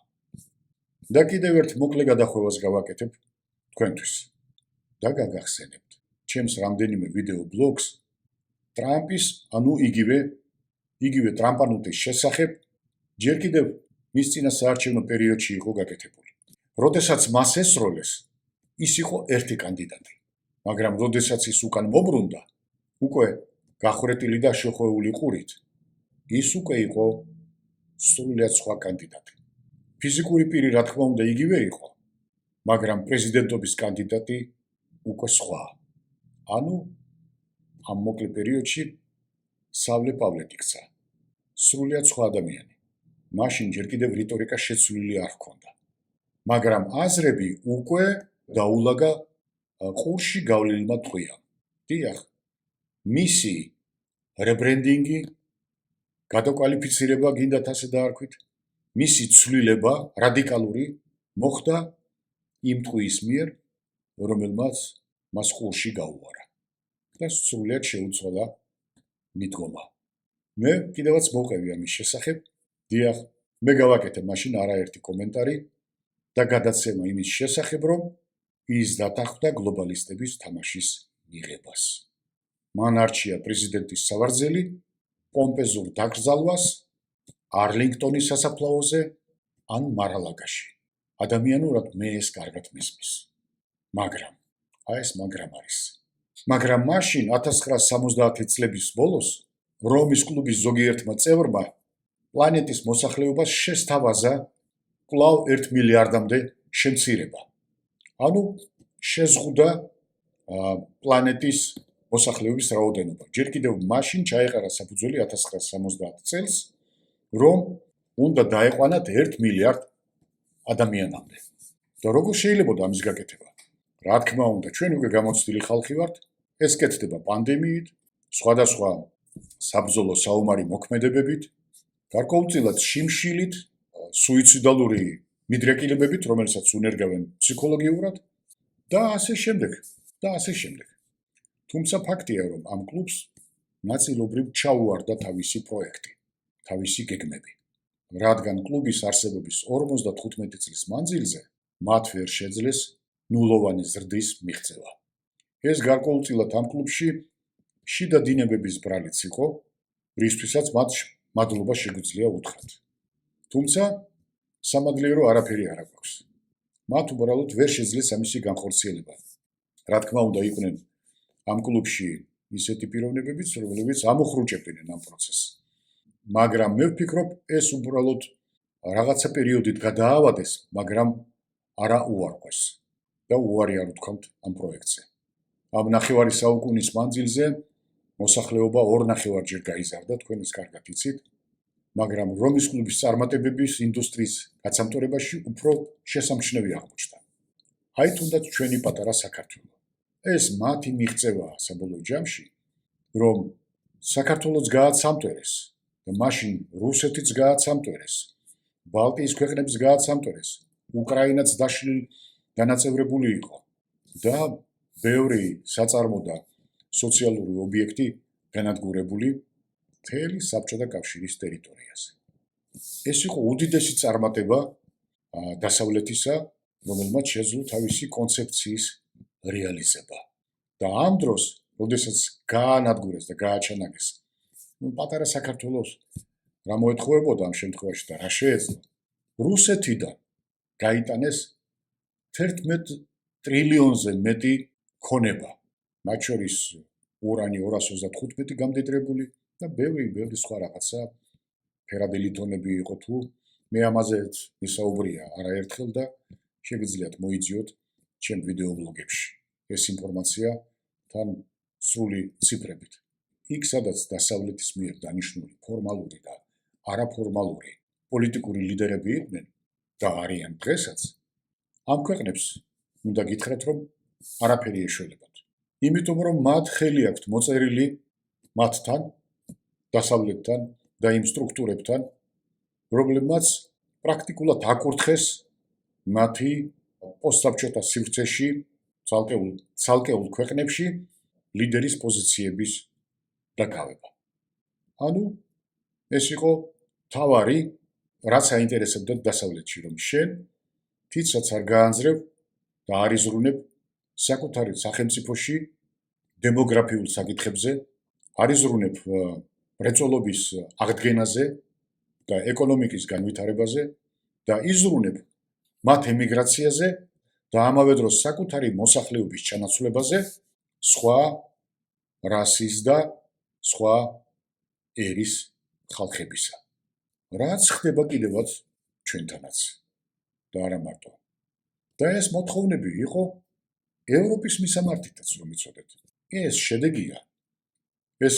და კიდევ ერთ მოკლე გადახვევას გავაკეთებ თქვენთვის. და გაგახსენებთ, ჩემს რამდენიმე ვიდეო ბლოგს ტრამპის, ანუ იგივე ტრამპანუტის შესახებ ჯერ კიდევ მის წინა საარჩევნო პერიოდში იყო გაკეთებული. როდესაც მას ესროლეს, ის იყო ერთი კანდიდატი, მაგრამ როდესაც ის უკან მობრუნდა, უკვე გახვრეტილი და შეხვეული ყურით, ის უკვე იყო სრულიად სხვა კანდიდატი. ფიზიკური პირი, რა თქმა უნდა, იგივე იყო, მაგრამ პრეზიდენტობის კანდიდატი უკვე სხვა. ანუ ამ მოკლე პერიოდში სავლე პავლე იქცა. სრულიად სხვა ადამიანი. მაშინ ჯერ კიდევ რიტორიკა შეცვლილი არ ჰქონდა. მაგრამ აზრები უკვე დაულაგა ყურში გავლილმა ტყვიამ. დიახ, მისი რებრენდინგი, გადაკვალიფიცირება, გინდათ ასე დაარქვით, მისი ცვლილება რადიკალური მოხდა იმ ტყუის მიერ, რომელმაც მას ყურში გაუვარა და სრულიად შეუცვალა მიდგომა. მე კიდევაც მოყევი ამის შესახებ. დიახ, მე გავაკეთე მაშინ არაერთი კომენტარი და გადაცემა იმის შესახებ, რომ ის დათანხმდა გლობალისტების თამაშის მიღებას. მან არჩია პრეზიდენტის სავარძელი პომპეზურ დაკრძალვას არლინგტონის სასაფლაოზე ან მარალაგაში. ადამიანურად მე ეს კარგად მესმის. მაგრამ, ეს მაგრამ არის. მაგრამ მაშინ 1970 წლების ბოლოს რომის კლუბის ზოგიერთმა წევრმა პლანეტის მოსახლეობას შესთავაზა კვლავ 1 მილიარდამდე შემცირება. ანუ შეზღუდა პლანეტის მოსახლეობის რაოდენობა. ჯერ კიდევ მაშინ ჩაეყარა საფუძველი 1970 წელს, რომ უნდა დაეყვანათ 1 მილიარდ ადამიანამდე. და როგორ შეიძლება ამის გაკეთება? რა თქმა უნდა, ჩვენ უკვე გამოცდილი ხალხი ვართ, ეს კეთდება პანდემიით, სხვადასხვა საბრძოლო საომარი მოქმედებებით, გარკვეულწილად შიმშილით, სუიციდალური მიდრეკილებებით, რომელსაც უნერგავენ ფსიქოლოგიურად და ასე შემდეგ. თუმცა ფაქტია, რომ ამ კლუბს ნაწილობრივ ჩაუვარდა თავისი პროექტი, თავისი გეგმები. რადგან კლუბის არსებობის 55 წლის მანძილზე მათ ვერ შეძლეს ნულოვანი ზრდის მიღწევა. ეს გარკვეულწილად ამ კლუბში შიდა დინებების ბრალიც იყო, რისთვისაც მათ მადლობა შეგვიძლია უთხრათ. თუმცა სამადლიერო არაფერი არ აქვს. მათ უბრალოდ ვერ შეძლეს ამისი განხორციელება. რა თქმა უნდა, იყვნენ ამ კლუბში ისეთი პიროვნებებიც, რომლებიც ამოხრუჭებდნენ ამ პროცესს. მაგრამ მე ვფიქრობ, ეს უბრალოდ რაღაცა პერიოდით გადაავადეს, მაგრამ არა უარყვეს და უარი არ უთქვამთ ამ პროექტზე. ამ ნახევარი საუკუნის მანძილზე მოსახლეობა 2.5-ჯერ გაიზარდა, თქვენ ეს კარგად იცით, მაგრამ რომის კლუბის წარმატებების ინდუსტრიის გაცამტვრებაში უფრო შესამჩნევი აღმოჩნდა. აი თუნდაც ჩვენი პატარა საქართველო. ეს მათი მიღწევაა საბოლოო ჯამში, რომ საქართველოს გააცამტვრეს და მაშინ რუსეთიც გააცამტვრეს, ბალტიის ქვეყნებს გააცამტვრეს, უკრაინაც დაშლილი განაწევრებული იყო და ბევრი საწარმო და სოციალური ობიექტი განადგურებული მთელი საბჭოთა კავშირის ტერიტორიაზე. ეს იყო უდიდესი წარმატება დასავლეთისა, რომელმაც შეძლო თავისი კონცეფციის რეალიზება. და ამ დროს, როდესაც გაანადგურეს და გააჩანაგეს, პატარა საქართველოს რა მოეთხოვებოდა ამ შემთხვევაში და რა შეეძლო, რუსეთიდან გაიტანეს 11 ტრილიონზე მეტი ქონება, მათ შორის ურანი 235 გამდიდრებული და ბევრი სხვა რაღაცა, ფერადელი ტონები იყო თუ მე ამაზე ვისაუბრია არაერთხელ და შეგიძლიათ მოიძიოთ ჩემ ვიდეობლოგებში. ეს ინფორმაცია თან სრული ციფრებით. იქ, სადაც დასავლეთის მიერ დანიშნული ფორმალური და არაფორმალური პოლიტიკური ლიდერები იყვნენ და არიან დღესაც, ამ ქვეყნებს უნდა გითხრათ, რომ არაფერი ეშველებათ. იმიტომ, რომ მათ ხელი აქვთ მოწერილი მათთან, დასავლეთთან და იმ სტრუქტურებთან, რომლებმაც პრაქტიკულად აკურთხეს მათი პოსტსაბჭოთა სივრცეში, ცალკეულ ქვეყნებში ლიდერის პოზიციების დაკავება. ანუ ეს იყო თავარი, რაც აინტერესებდა დასავლეთში, რომ შენ თითსაც არ გაანძრევ და არ იზრუნებ საკუთარი სახელმწიფოში დემოგრაფიულ საკითხებზე, არ იზრუნებ მრეწველობის აღდგენაზე და ეკონომიკის განვითარებაზე და იზრუნებ მათ ემიგრაციაზე და ამავე დროს საკუთარი მოსახლეობის ჩანაცვლებაზე სხვა რასის და სხვა ერის ხალხებისა. რაც ხდება კიდევაც ჩვენთანაც და არა მარტო. და ეს მოთხოვნები იყო ევროპის მისამართითაც, რომ იცოდეთ. ეს შედეგია. ეს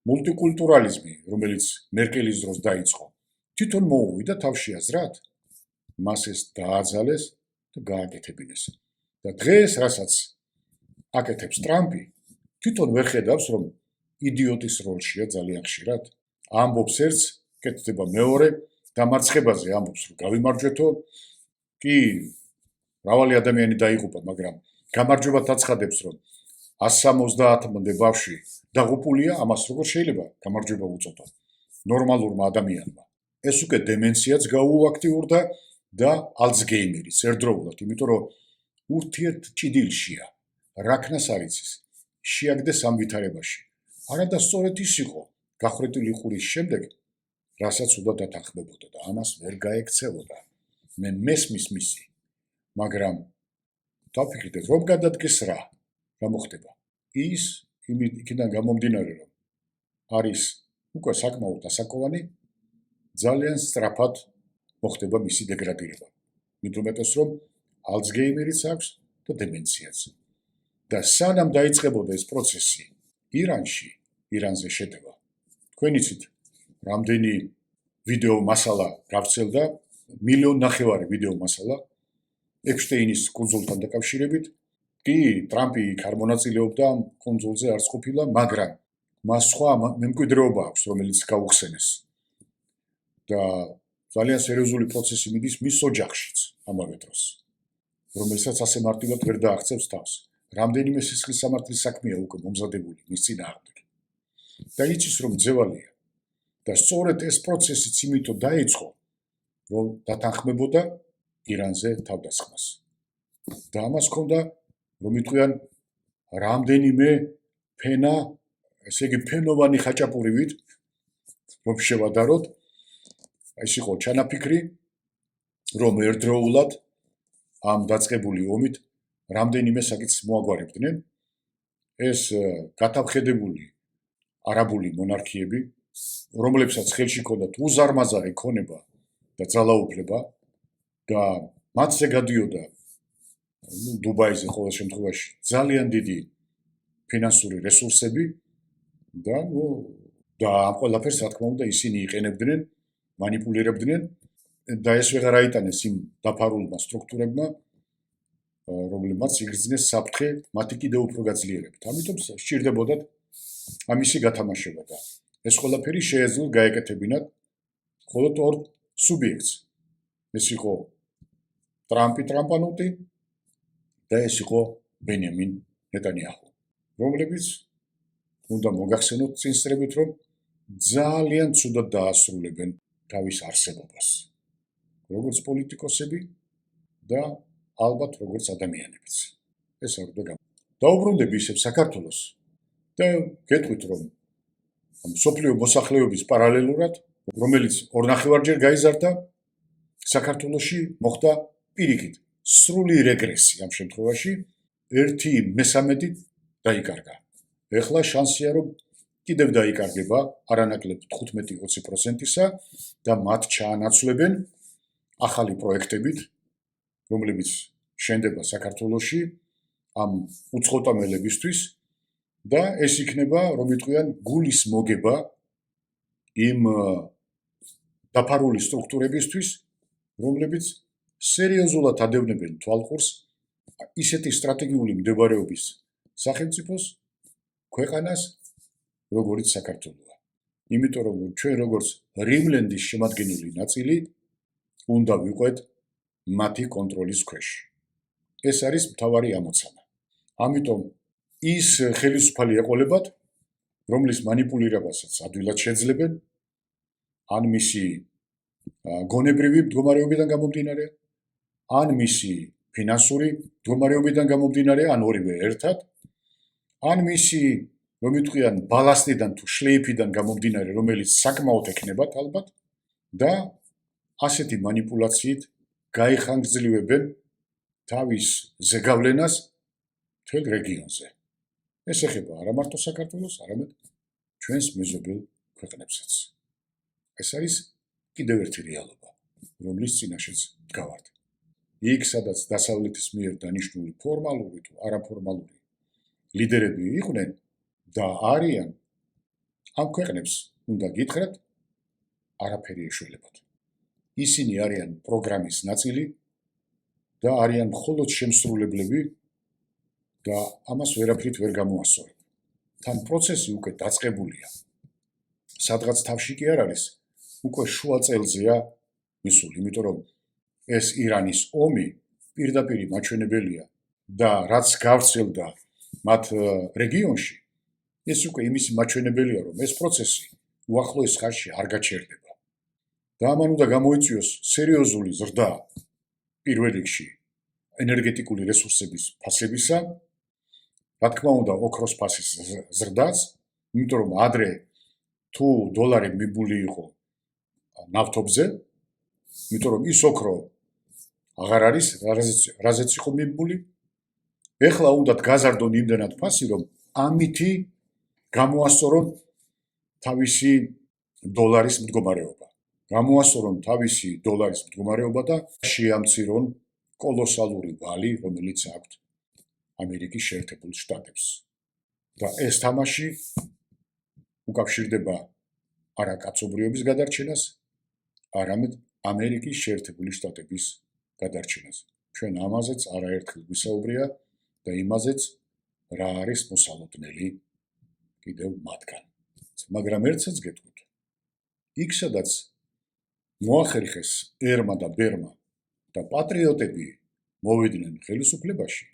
მულტიკულტურალიზმი, რომელიც მერკელის დროს დაიწყო, თვითონ მოუვიდა თავში აზრად, მას ეს დააძალეს და გააკეთებინეს. და დღეს, რასაც აკეთებს ტრამპი, თვითონ ვერ ხედავს, რომ იდიოტის როლშია ძალიან ხშირად. ამბობს ერთს, კეთდება მეორე, დამარცხებაზე ამბობს, რომ გავიმარჯვეთო, კი, მრავალი ადამიანი დაიღუპა, მაგრამ გამარჯვება დაცხადებს, რომ 170-მდე ბავშვი დაღუპულია, ამას როგორ შეიძლება გამარჯვება უწოდო ნორმალურმა ადამიანმა. ეს უკვე დემენციაც გაუაქტიურდა და ალცგეიმერიც ერთდროულად, იმიტომ რომ ურთიერთჭიდილშია, რაქნას არ იცის, შეაგდეს ამ ვითარებაში. არადა სწორედ ის იყო, გახვრეტილი ყურის შემდეგ, რასაც უნდა დათანხმებოდა და ამას ვერ გაექცევოდა. მე მესმის მისი, მაგრამ დავფიქრდეთ, რომ გადადგეს რა მოხდება. ის იქიდან გამომდინარე, რომ არის უკვე საკმაოდ ასაკოვანი, ძალიან სწრაფად მოხდება მისი დეგრადირება. მით უმეტეს, რომ ალცგეიმერიც აქვს და დემენციაც. და სანამ დაიწყებოდა ეს პროცესი ირანზე შეტევა. თქვენ იცით, რამდენი ვიდეო მასალა გავრცელდა, 1.5 მილიონი ვიდეო მასალა ეპშტეინის კუნძულთან დაკავშირებით. კი, ტრამპი იქ არ მონაწილეობდა ამ კუნძულზე არც ყოფილა, მაგრამ მას სხვა მემკვიდრეობა აქვს, რომელიც გაუხსენეს და ძალიან სერიოზული პროცესი მიდის მის ოჯახშიც ამავე დროს, რომელსაც ასე მარტივად ვერ დააღწევს თავს. რამდენიმე სისხლის სამართლის საქმეა უკვე მომზადებული მის წინააღმდეგ. და იცის რომ ძევალია და სწორედ ეს პროცესიც იმითო დაიწყო, რომ დათანხმებოდა ირანზე თავდასხმას. და ამას ჰქონდა, რომ იტყვიან რამდენიმე ფენა, ესე იგი ფენოვანი ხაჭაპურივით, რომ შევადაროთ, ეს იყო ჩანაფიქრი, რომ ერთდროულად ამ დაწყებული ომით რამდენიმე საკითხს მოაგვარებდნენ. ეს გათავხედებული არაბული მონარქიები, რომლებსაც ხელში ჰქონდათ უზარმაზარი ქონება და ძალაუფლება და მათზე გადიოდა დუბაიზე ყოველ შემთხვევაში ძალიან დიდი ფინანსური რესურსები და ამ ყველაფერს რა თქმა უნდა ისინი იყენებდნენ, მანიპულირებდნენ და ეს ვეღარ აიტანეს იმ დაფარულმა სტრუქტურებმა, რომლებმაც იგრძნეს საფრთხე მათი კიდევ უფრო გაძლიერებით. ამიტომ სჭირდებოდათ ამისი გათამაშება და ეს ყველაფერი შეეძლო გაეკეთებინათ მხოლოდ ორ სუბიექტს. ეს იყო ტრამპი ტრამპანუტი და ეს იყო ბენიამინ ნეტანიაჰუ, რომლებიც უნდა მოგახსენოთ წინსწრებით, რომ ძალიან ცუდად დაასრულებენ თავის არსებობას, როგორც პოლიტიკოსები და ალბათ როგორც ადამიანებიც. ეს არ უნდა დაუბრუნდები ისევ საქართველოს და გეტყვით, რომ მსოფლიო მოსახლეობის პარალელურად, რომელიც 2.5-ჯერ გაიზარდა, საქართველოში მოხდა პირიქით სრული რეგრესი ამ შემთხვევაში 1/13 დაიკარგა. ეხლა შანსია, რომ კიდევ დაიკარგება არანაკლებ 15-20%-ისა და მათ ჩაანაცვლებენ ახალი პროექტებით, რომლებიც შენდება საქართველოში ამ უცხოთამელებისთვის და ეს იქნება, რომ იტყვიან, გულის მოგება იმ დაფარული სტრუქტურებისთვის, რომლებიც სერიოზულად ადევნებენ თვალყურს ისეთი სტრატეგიული მდებარეობის სახელმწიფოს, ქვეყანას, როგორიც საქართველოა. იმიტომ რომ ჩვენ როგორც რიმლენდის შემადგენელი ნაწილი უნდა ვიყვეთ მათი კონტროლის ქვეშ. ეს არის მთავარი ამოცანა. ამიტომ ის ხელისუფალი ეყოლებათ, რომლის მანიპულირებასაც ადვილად შეძლებენ, ან მისი გონებრივი მდგომარეობიდან გამომდინარე, ან მისი ფინანსური მდგომარეობიდან გამომდინარე, ან ორივე ერთად, ან მისი, რომ იტყვიან, ბალასტიდან თუ შლეიფიდან გამომდინარე, რომელიც საკმაოდ ექნებათ ალბათ და ასეთი მანიპულაციით გაიხანგრძლივებენ თავის ზეგავლენას მთელ რეგიონზე. ეს ეხება არა მარტო საქართველოს, არამედ ჩვენს მეზობელ ქვეყნებსაც. ეს არის კიდევ ერთი რეალობა, რომლის წინაშეც დგავართ. იქ, სადაც დასავლეთის მიერ დანიშნული ფორმალური თუ არაფორმალური ლიდერები იყვნენ და არიან, ამ ქვეყნებს უნდა გითხრათ, არაფერი ეშველებათ. ისინი არიან პროგრამის ნაწილი და არიან მხოლოდ შემსრულებლები და ამას ვერაფრით ვერ გამოასწორებ. თან პროცესი უკვე დაწყებულია. სადღაც თავში კი არ არის, უკვე შუა წელზეა მისული, იმიტომ რომ ეს ირანის ომი პირდაპირ მაჩვენებელია და რაც გავრცელდა მათ რეგიონში, ეს უკვე იმის მაჩვენებელია, რომ ეს პროცესი უახლოეს ხანში არ გაჩერდება. და ამან უნდა გამოიწვიოს სერიოზული ზრდა პირველ რიგში ენერგეტიკული რესურსების ფასებისა, რა თქმა უნდა, ოქროს ფასის ზრდაც, იმიტომ რომ ადრე თუ დოლარი მიბული იყო ნავთობზე, იმიტომ რომ ის ოქრო აღარ არის, რაზეც იყო მიბული, ეხლა უნდათ გაზარდონ იმდენად ფასი, რომ ამითი გამოასწორონ თავისი დოლარის მდგომარეობა. გამოასწორონ თავისი დოლარის მდგომარეობა და შეამცირონ კოლოსალური ვალი, რომელიც აქვთ ამერიკის შეერთებულ შტატებს. და ეს თამაში უკავშირდება არა კაცობრიობის გადარჩენას, არამედ ამერიკის შეერთებული შტატების გადარჩენას. ჩვენ ამაზეც არაერთხელ გვისაუბრია და იმაზეც, რა არის მოსალოდნელი კიდევ მათგან. მაგრამ ერთსაც გეტყვით. იქ სადაც მოახერხეს ერმა და ბერმა და პატრიოტები მოვიდნენ ხელისუფლებაში,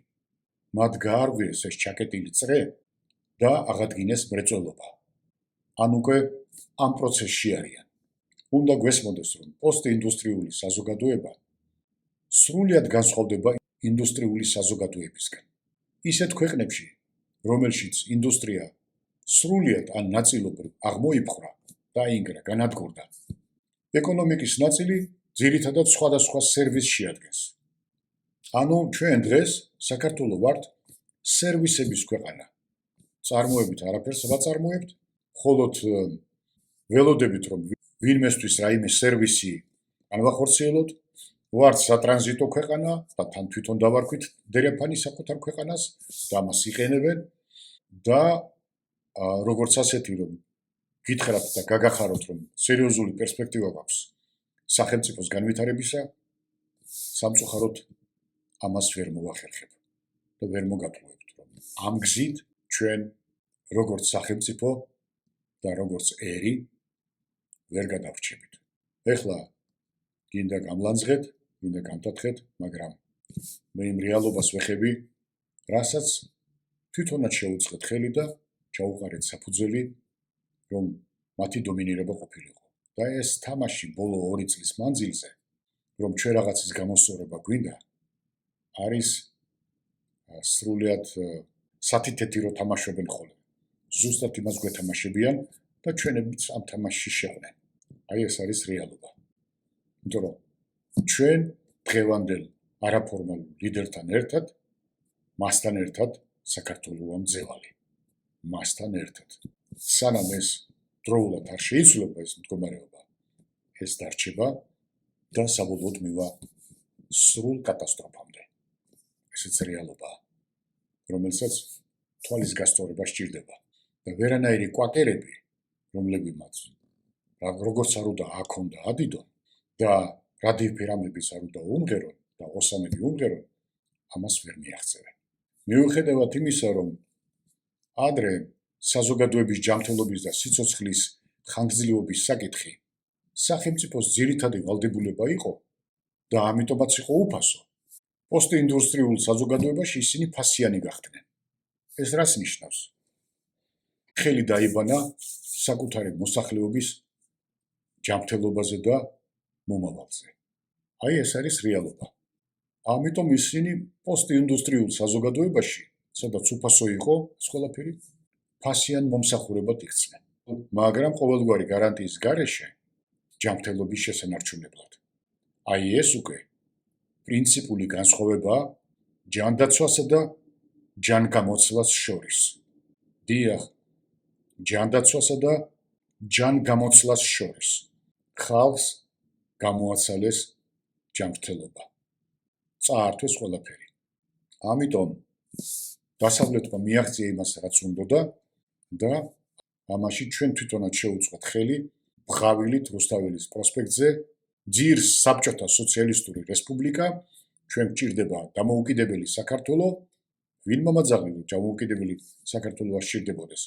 მათ გაარღვიეს ეს ჩაკეტილი წრე და აღადგინეს მრეწველობა. ან უკვე ამ პროცესში არიან. უნდა გვესმოდეს, რომ პოსტინდუსტრიული საზოგადოება სრულად განსხვავდება ინდუსტრიული საზოგადოებისგან. ისეთ ქვეყნებში, რომელშიც ინდუსტრია სრულად ან ნაწილობრივ აღმოიფხვრა, დაინგრა, განადგურდა, ეკონომიკის ნაწილი ძირითადად სხვადასხვა სერვისს შეადგენს. ანუ ჩვენ დღეს საქართველო ვართ სერვისების ქვეყანა. წარმოებით არაფერს ვაწარმოებთ, მხოლოდ ველოდებით, რომ ვინმესთვის რაიმე სერვისი განვახორციელოთ, ვართ სატრანზიტო ქვეყანა და თან თვითონ დავარქვით დერეფანი საკუთარ ქვეყანას და ამას იყენებენ და როგორც ასეთი, რომ გითხრათ და გაგახაროთ, რომ სერიოზული პერსპექტივა გვაქვს სახელმწიფოს განვითარებისა, სამწუხაროდ ამას ვერ მოვახერხებ და ვერ მოგატყუებთ, რომ ამ გზით ჩვენ როგორც სახელმწიფო და როგორც ერი ვერ გადავრჩებით. ეხლა გინდა გამლანძღეთ, გინდა გამთათხეთ, მაგრამ მე იმ რეალობას ვეხები, რასაც თვითონაც შევუწყეთ ხელი და ჩაუყარეთ საფუძველი, რომ მათი დომინირება ყოფილიყო. და ეს თამაში ბოლო 2 წლის მანძილზე, რომ ჩვენ რაღაცის გამოსწორება გვინდა, არის სრულად სათითეთი რო თამაშობენ ხოლმე. ზუსტად იმას გვეთამაშებიან და ჩვენებიც ამ თამაშში შეყვნენ. აი ეს არის რეალობა. იმიტომ რომ ჩვენ დღევანდელ არაფორმალურ ლიდერთან ერთად, მასთან ერთად საქართველოა მძევალი. მასთან ერთად. სანამ ეს დროულად არ შეიცვლება ეს მდგომარეობა, ეს დარჩება და საბოლოოდ მივა სრულ კატასტროფამდე. ესეც რეალობაა, რომელსაც თვალის გასწორება სჭირდება და ვერანაირი კვაკერები, რომლებიც როგორც არ უნდა აქონდა ადიდონ და რადიფერამების არ უნდა უმღერონ და ოსამები უმღერონ, ამას ვერ მიაღწევენ. მიუხედავად იმისა, რომ ადრე საზოგადოების ჯანმრთელობის და სიცოცხლის ხანგრძლივობის საკითხი სახელმწიფოს ძირითადი ვალდებულება იყო და ამიტომაც იყო უფასო. პოსტინდუსტრიულ საზოგადოებაში ისინი ფასიანი გახდნენ. ეს რას ნიშნავს? ხელი დაიბანა საკუთარი მოსახლეობის ჯანმრთელობაზე და მომავალზე. აი ეს არის რეალობა. ამიტომ ისინი პოსტინდუსტრიულ საზოგადოებაში, სადაც უფასო იყო ეს ყველაფერი, ფასიან მომსახურებად იქცნენ. მაგრამ ყოველგვარი გარანტიის გარეშე ჯანმრთელობის შესანარჩუნებლად. აი ეს უკვე პრინციპული განსხვავებაა ჯანდაცვასა და ჯანგამოცვლას შორის. დიახ, ჯანდაცვასა და ჯანგამოცვლას შორის. ხალხს გამოაცალეს ჯანმრთელობა. წაართვეს ყველაფერი. ამიტომ დასავლეთმა მიაღწია იმას, რაც უნდოდა და ამაში ჩვენ თვითონაც შევუწყეთ ხელი ბღავილით რუსთაველის პროსპექტზე ძირს საბჭოთა სოციალისტური რესპუბლიკა, ჩვენ გვჭირდება დამოუკიდებელი საქართველო, ვინ მომაძაღლი დამოუკიდებელი საქართველო სჭირდებოდეს.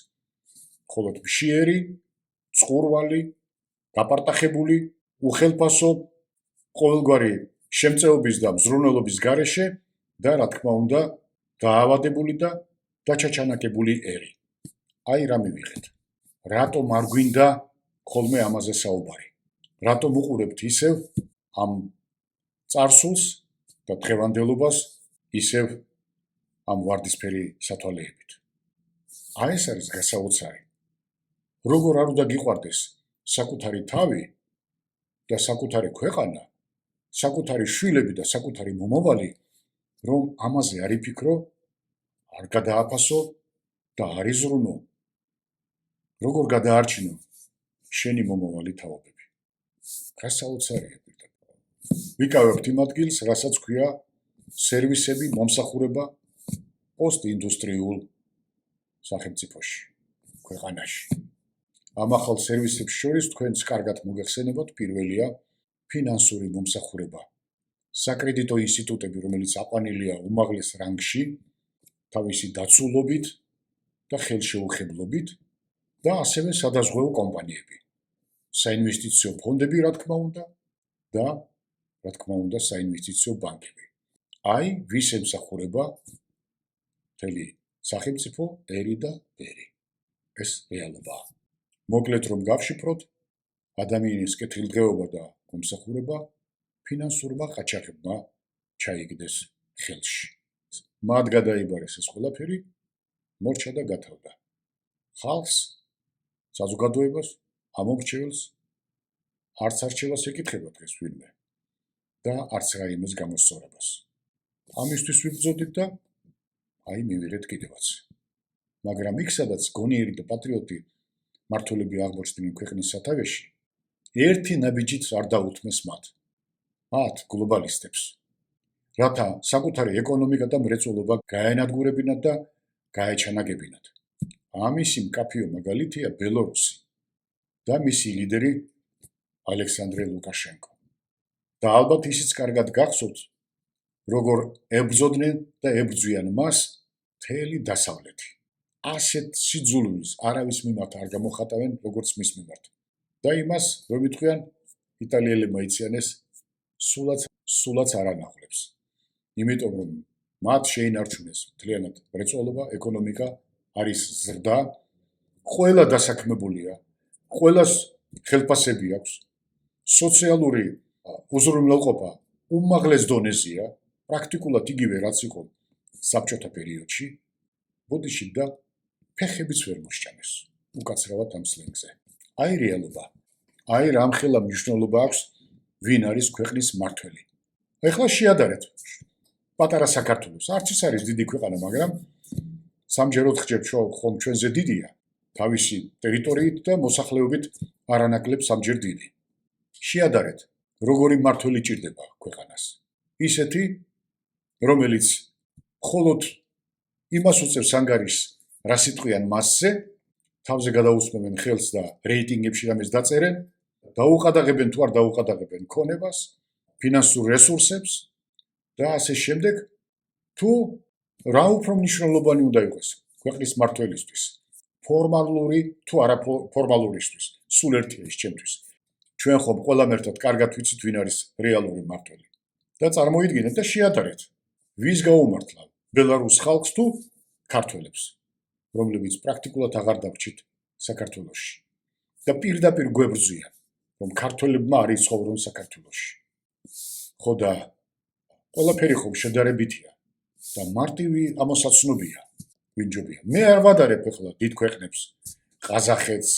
მხოლოდ მშიერი, წყურვალი, გაპარტახებული, უხელფასო, ყოველგვარი შემწეობის და მზრუნველობის გარეშე და რა თქმა უნდა, დაავადებული და დაჩაჩანაკებული ერი. აი რა მივიღეთ. რატომ არ გვინდა ხოლმე ამაზე საუბარი? რატომ უყურებთ ისევ ამ წარსულს და დღევანდელობას ისევ ამ ვარდისფერი სათვალეებით? აი ეს არის გასაოცარი. როგორ არ უნდა გიყვარდეს საკუთარი თავი და საკუთარი ქვეყანა, საკუთარი შვილები და საკუთარი მომავალი, რომ ამაზე არ იფიქრო, არ გადააფასო და არ იზრუნო. როგორ გადაარჩინო შენი მომავალი თაობები. გასაოცარია. ვიკავებთ იმ ადგილს, რასაც ქვია სერვისები, მომსახურება პოსტინდუსტრიულ სახელმწიფოში, ქვეყანაში. ამ ახალ სერვისებს შორის თქვენს კარგად მოგეხსენებათ, პირველია ფინანსური მომსახურება. საკრედიტო ინსტიტუტები, რომელიც აყვანილია უმაღლეს რანგში, თავისი დაცულობით და ხელშეუხებლობით და ასევე სადაზღვევო კომპანიები, საინვესტიციო ფონდები, რა თქმა უნდა, და რა თქმა უნდა, საინვესტიციო ბანკები. აი, ვის ემსახურება მთელი სახელმწიფო ერი და ბერი. ეს რეალობაა. მოკლედ რომ გავშიფროთ, ადამიანის კეთილდღეობა და მომსახურება ფინანსურმა ყაჩაღებმა ჩაიგდეს ხელში. მათ გადაიბარეს ეს ყველაფერი, მორჩა და გათავდა. ხალხს, საზოგადოებას, ამომრჩეველს არც არჩევას ეკითხება დღეს ვინმე და არც რაიმეს გამოსწორებას. ამისთვის ვიბრძოდით და აი მივიღეთ კიდევაც. მაგრამ იქ, სადაც გონიერი და პატრიოტი მმართველები აღმოჩნდნენ ქვეყნის სათავეში, ერთი ნაბიჯით არ დაუთმეს მათ გლობალისტებს, რათა საკუთარი ეკონომიკა და მრეწველობა გაენადგურებინათ და გაეჩანაგებინათ. ამისი მკაფიო მაგალითია ბელორუსი და მისი ლიდერი ალექსანდრე ლუკაშენკო. და ალბათ ისიც კარგად გახსოვთ, როგორ ებრძოდნენ და ებრძვიან მას მთელი დასავლეთი. ასეთ სიძულვილს არავის მიმართ არ გამოხატავენ, როგორც მის მიმართ. და იმას რომ იტყვიან, იტალიელებმა იციანეს სულაც არ ანახულებს. იმიტომ რომ მათ შეინარჩუნეს მთლიანად მრეწველობა, ეკონომიკა არის ზრდა, ყველა დასაქმებულია, ყველას ხელფასები აქვს, სოციალური უზრუნველყოფა უმაღლეს დონეზეა, პრაქტიკულად იგივე რაც იყო საბჭოთა პერიოდში, ბოდიში და ფეხებიც ვერ მოსჭამეს, უკაცრავად ამ სლენგზე. აი რეალობა. აი რამხელა მნიშვნელობა აქვს ვინ არის ქვეყნის მმართველი. ეხლა შეადარეთ პატარა საქართველოს. არც ის არის დიდი ქვეყანა, მაგრამ სამჯეროდ ხჭებ ხომ ჩვენზე დიდია, თავისი ტერიტორიით და მოსახლეობით არანაკლებ სამჯერ დიდი. შეადარეთ, როგორი მმართველი ჭირდება ქვეყანას. ისეთი, რომელიც მხოლოდ იმას უწევს ანგარიშს, რა სიტყვიან მასზე, თავზე გადაусმევენ ხელს და რეიტინგებში რამეს დაწერენ, დაუყადაღებენ თუ არ დაუყადაღებენ ქონებას, ფინანსურ რესურსებს და ასე შემდეგ, თუ რა უფრო მნიშვნელოვანი უნდა იყოს ქვეყნის მმართველისთვის, ფორმალური თუ არაფორმალურისთვის, სულ ერთია ის ჩემთვის. ჩვენ ხომ ყველამ ერთად კარგად ვიცით ვინ არის რეალური მმართველი. და წარმოიდგინეთ და შეადარეთ, ვის გაუმართლა ბელარუს ხალხს თუ ქართველებს, რომლებიც პრაქტიკულად აღარ დავრჩით საქართველოში. და პირდაპირ გვებრძვიან, რომ ქართველებმა არ იცხოვრონ საქართველოში. ხო და ყველაფერი ხომ შედარებითია და მარტივი ამოსაცნობია, ვინჯობია. მე არ ვადარებ ახლა დიდ ქვეყნებს, ყაზახეთს,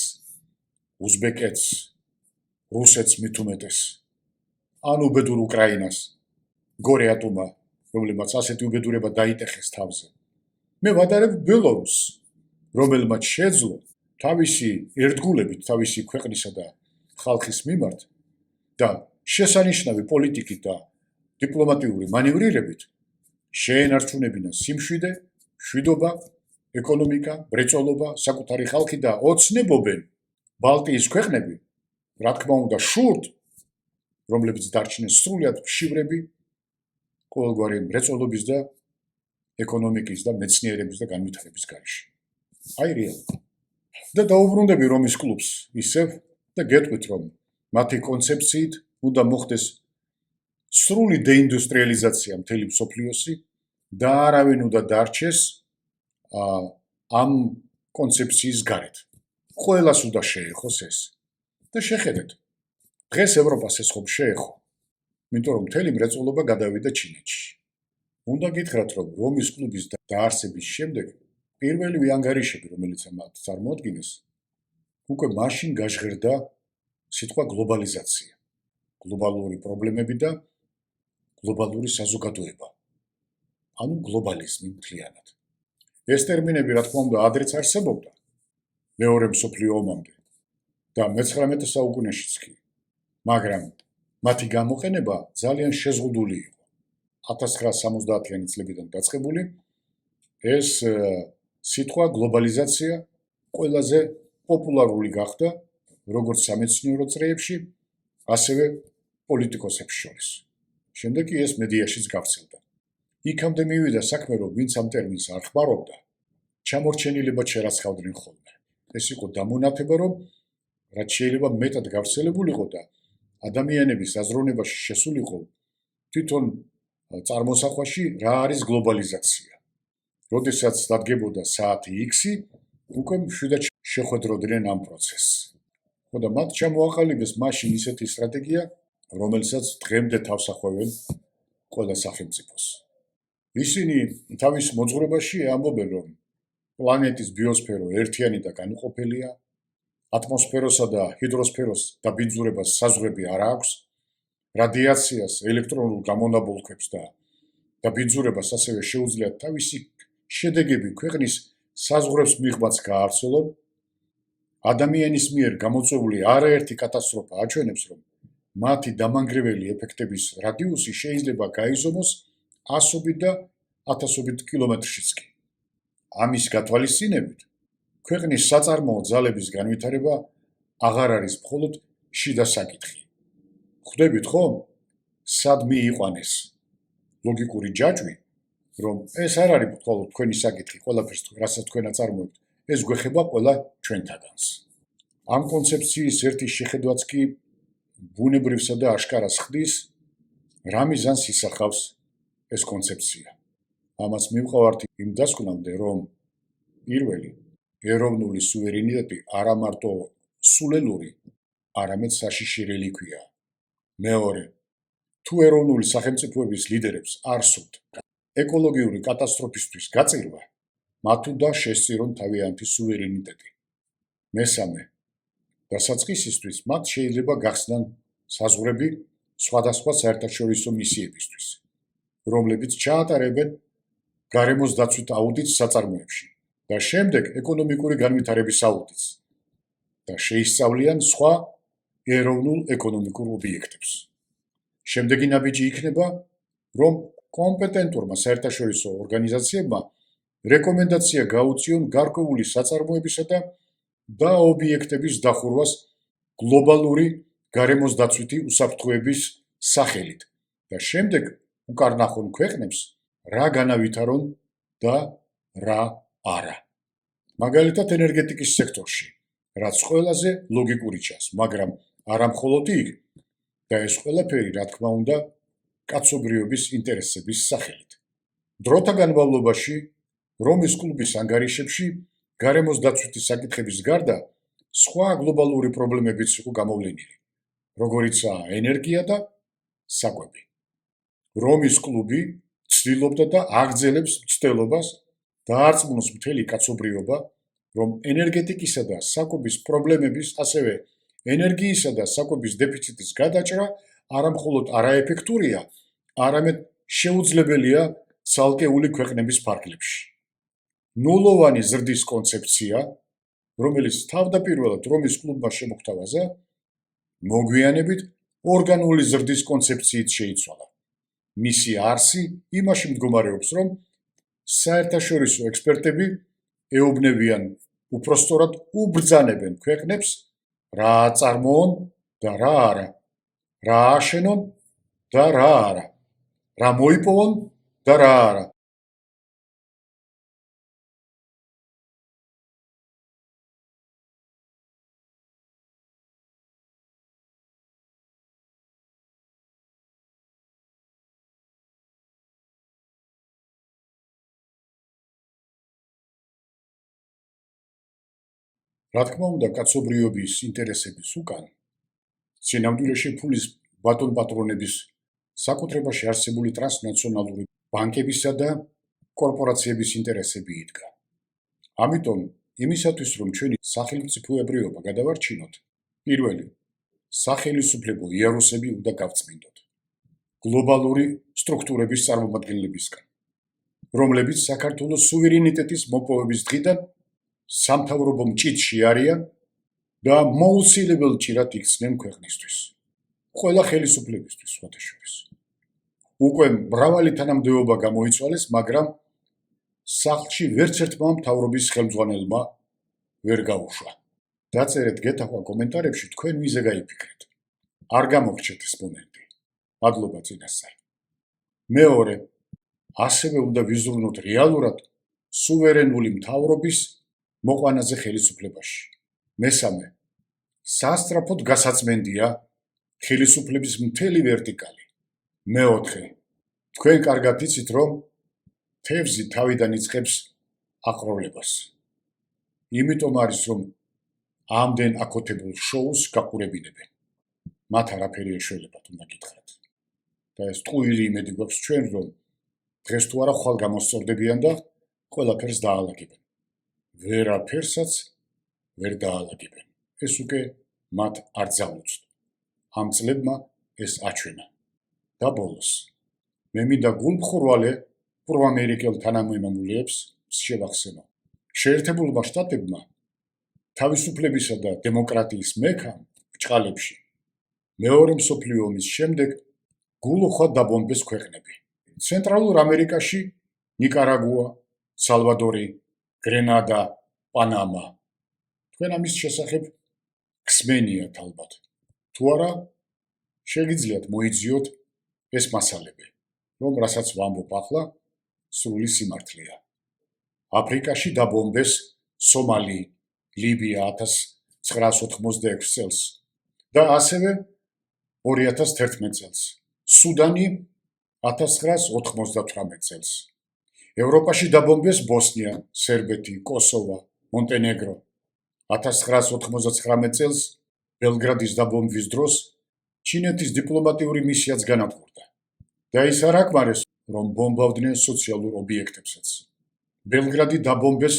უზბეკეთს, რუსეთს მით უმეტეს, ან უბედურ უკრაინას, გორეატუმა, რომლებმაც ასეთი უბედურება დაიტეხეს თავზე. მე ვადარებ ბელორუსს, რომელმაც შეძლო თავისი ერთგულებით, თავისი ქვეყნისა და ხალხის მიმართ და შესანიშნავი პოლიტიკით და დიპლომატიური მანევრირებით შეენარჩუნებინა სიმშვიდე, მშვიდობა, ეკონომიკა, მრეწველობა, საკუთარი ხალხი და ოცნებობენ ბალტიის ქვეყნები, რა თქმა უნდა, შურთ, რომლებიც დარჩნენ სრულიად მშივრები ყოველგვარი მრეწველობის და ეკონომიკის და მეცნიერების და განვითარების გარეშე. აი რეალობა. და დაუბრუნდები რომის კლუბს ისევ და გეტყვით, რომ მათი კონცეფციით უნდა მოხდეს სრული დეინდუსტრიალიზაცია მთელი მსოფლიოსი და არავინ უნდა დარჩეს ამ კონცეფციის გარეთ. ყველას უნდა შეეხოს ეს. და შეხედეთ, დღეს ევროპას ეს ხომ შეეხო, იმიტომ რომ მთელი მრეწველობა გადავიდა ჩინეთში. უნდა გითხრათ, რომ რომის კლუბის დაარსების შემდეგ პირველი ანგარიშები, რომელიც მათ წარმოადგინეს, უკვე მაშინ გაჟღერდა სიტყვა გლობალიზაცია, გლობალური პრობლემები და გლობალური საზოგადოება, ანუ გლობალიზმი მთლიანად. ეს ტერმინები, რა თქმა უნდა, ადრეც არსებობდა, მეორე მსოფლიო ომამდე და მე-19 საუკუნეშიც კი, მაგრამ მათი გამოყენება ძალიან შეზღუდული იყო. 1970-იანი წლებიდან დაწყებული ეს სიტყვა გლობალიზაცია ყველაზე პოპულარული გახდა როგორც სამეცნიერო წრეებში, ასევე პოლიტიკოსებს შორის. შემდეგ კი ეს მედიაშიც გავრცელდა. იქამდე მივიდა საქმე, რომ ვინც ამ ტერმინს არ ხმარობდა, ჩამორჩენილებად შერაცხავდნენ ხოლმე. ეს იყო დამონათება, რომ რაც შეიძლება მეტად გავრცელებულიყო და ადამიანების აზროვნებაში შესულიყო თვითონ წარმოსახვაში რა არის გლობალიზაცია. როდესაც დადგებოდა საათი X-ი, უკვე მშვიდად შეხვედროდნენ ამ პროცესს. ხო და მათ ჩამოაყალიბეს მაშინ ისეთი სტრატეგია, რომელსაც დღემდე თავს ახვევენ ყველა სახელმწიფოს. ისინი თავის მოძღვრებაში ამბობენ, რომ პლანეტის ბიოსფერო ერთიანი და განუყოფელია, ატმოსფეროსა და ჰიდროსფეროს დაბინძურებას საზღვრები არ აქვს, რადიაციას, ელექტრონულ გამონაბოლქვებს და დაბინძურებას ასევე შეუძლიათ თავისი შედეგები ქვეყნის საზღვრებს მიღბაც გაავრცელონ. ადამიანის მიერ გამოწვეული არაერთი კატასტროფა აჩვენებს, რომ მათი დამანგრეველი ეფექტების რადიუსი შეიძლება გაიზომოს ასობით და ათასობით კილომეტრშიც კი. ამის გათვალისწინებით, ქვეყნის საწარმოო ძალების განვითარება აღარ არის მხოლოდ შიდა საკითხი. ხვდებით ხომ? სად მიიყვანეს ლოგიკური ჯაჭვი, რომ ეს არ არის მხოლოდ თქვენი საკითხი, ყველაფერს რასაც თქვენ აწარმოებთ, ეს გვეხება ყველა ჩვენთაგანს. ამ კონცეფციის ერთი შეხედვაც კი ბუნებრივსა და აშკარას ხდის, რა მიზანს ისახავს ეს კონცეფცია. ამას მივყავართ იმ დასკვნამდე, რომ პირველი ეროვნული სუვერენიტეტი არა მარტო სულელური, არამედ საშიში რელიკვიაა. მეორე, თუ ეროვნული სახელმწიფოების ლიდერებს არ სურთ ეკოლოგიური კატასტროფისთვის გაწირვა, მათ უნდა შესწირონ თავიანთი სუვერენიტეტი. მესამე, დასაწყისისთვის მათ შეიძლება გახსნან საზღვრები სხვადასხვა საერთაშორისო მისიებისთვის, რომლებიც ჩაატარებენ გარემოს დაცვით აუდიტს საწარმოებში და შემდეგ ეკონომიკური განვითარების აუდიტს და შეისწავლიან სხვა ეროვნულ ეკონომიკურ ობიექტებს. შემდეგი ნაბიჯი იქნება, რომ კომპეტენტურმა საერთაშორისო ორგანიზაციებმა რეკომენდაცია გაუწიონ გარკვეული საწარმოებისა და ობიექტების დახურვას გლობალური გარემოს დაცვითი უსაფრთხოების სახელით და შემდეგ უკარნახონ ქვეყნებს რა განავითარონ და რა არა. მაგალითად ენერგეტიკის სექტორში, რაც ყველაზე ლოგიკური ჩანს, მაგრამ არა მხოლოდ იქ და ეს ყველაფერი, რა თქმა უნდა, კაცობრიობის ინტერესების სახელით. დროთა განმავლობაში რომის კლუბის ანგარიშებში გარემოს დაცვითი საკითხების გარდა სხვა გლობალური პრობლემებიც იყო გამოვლენილი, როგორიცაა ენერგია და საკვები. რომის კლუბი ცდილობდა და აგრძელებს მცდელობას დაარწმუნოს მთელი კაცობრიობა, რომ ენერგეტიკისა და საკვების პრობლემების, ასევე ენერგიისა და საკვების დეფიციტის გადაჭრა არა მხოლოდ არაეფექტურია, არამედ შეუძლებელია ცალკეული ქვეყნების ფარგლებში. ნულოვანი ზრდის კონცეფცია, რომელიც თავდაპირველად რომის კლუბმა შემოგთავაზა, მოგვიანებით ორგანული ზრდის კონცეფციით შეიცვალა. მისი არსი იმაში მდგომარეობს, რომ საერთაშორისო ექსპერტები ეუბნებიან უпростоრად უბრძანებენ ქვეყნებს, რა აწარმოონ და რა არა, რა აშენონ და რა არა, რა მოიპოვონ და რა არა. რა თქმა უნდა, კაცობრიობის ინტერესების უკან სინამდვილეში ფულის ბატონპატრონების საკუთრებაში არსებული ტრანსნაციონალური ბანკებისა და კორპორაციების ინტერესები იდგა. ამიტომ იმისათვის, რომ ჩვენი სახელმწიფოებრიობა გადავარჩინოთ, პირველი სახელისუფლებო იარუსები უნდა გავწმინდოთ გლობალური სტრუქტურების წარმომადგენლებისგან, რომლებიც საქართველოს სუვერენიტეტის მოპოვების დღიდან სამთავრობო მჭიდში არიან და მოუცილებელ ჭირად იქცნენ ქვეყნისთვის, ყველა ხელისუფლებისთვის სხვათა შორის. უკვე მრავალი თანამდებობა გამოიცვალეს, მაგრამ სახლში ვერც ერთმა მთავრობის ხელმძღვანელმა ვერ გაუშვა. დაწერეთ გეთახვა კომენტარებში თქვენ ვიზე გაიფიქრეთ. არ გამოგრჩეთ ეს მომენტი. მადლობა წინასწარ. მეორე, ასევე უნდა ვიზრუნოთ რეალურად სუვერენული მთავრობის მოყვანაზე ხელისუფლებაში. მესამე, სასწრაფოდ გასაწმენდია ხელისუფლების მთელი ვერტიკალი. მეოთხე, თქვენ კარგად იცით, რომ თევზი თავიდან იწყებს აყროლებას. იმიტომ არის, რომ ამდენ აკოთებულ შოუს გაყურებინებენ. მათ არაფერი ეშველებათ, უნდა გითხრათ. და ეს ტყუილი იმედი გვაქვს ჩვენ, რომ დღეს თუ არა ხვალ გამოსწორდებიან და ყველაფერს დაალაგებენ. ვერაფერსაც ვერ დაალაგებენ. ეს უკვე მათ არ ძალუძთ. ამ წლებმა ეს აჩვენა. და ბოლოს, მე მინდა გულმხურვალე პროამერიკელ თანამემამულეებს შევახსენო. შეერთებულმა შტატებმა თავისუფლებისა და დემოკრატიის მექამ ბჭყალებში მეორე მსოფლიო ომის შემდეგ გულუხვა დაბომბეს ქვეყნები. ცენტრალურ ამერიკაში ნიკარაგუა, სალვადორი, გრენადა, პანამა. თქვენ ამის შესახებ გსმენიათ ალბათ. თუ არა, შეგიძლიათ მოიძიოთ ეს მასალები, რომ რასაც ვამბობ ახლა, სრული სიმართლეა. აფრიკაში დაბომბეს სომალი, ლიბია 1986 წელს და ასევე 2011 წელს. სუდანი 1998 წელს. ევროპაში დაბომბეს ბოსნია, სერბეთი, კოსოვა, მონტენეგრო. 1999 წელს ბელგრადის დაბომბვის დროს ჩინეთის დიპლომატიური მისიაც განადგურდა. და ის არ აკმარეს, რომ ბომბავდნენ სოციალურ ობიექტებსაც. ბელგრადი დაბომბეს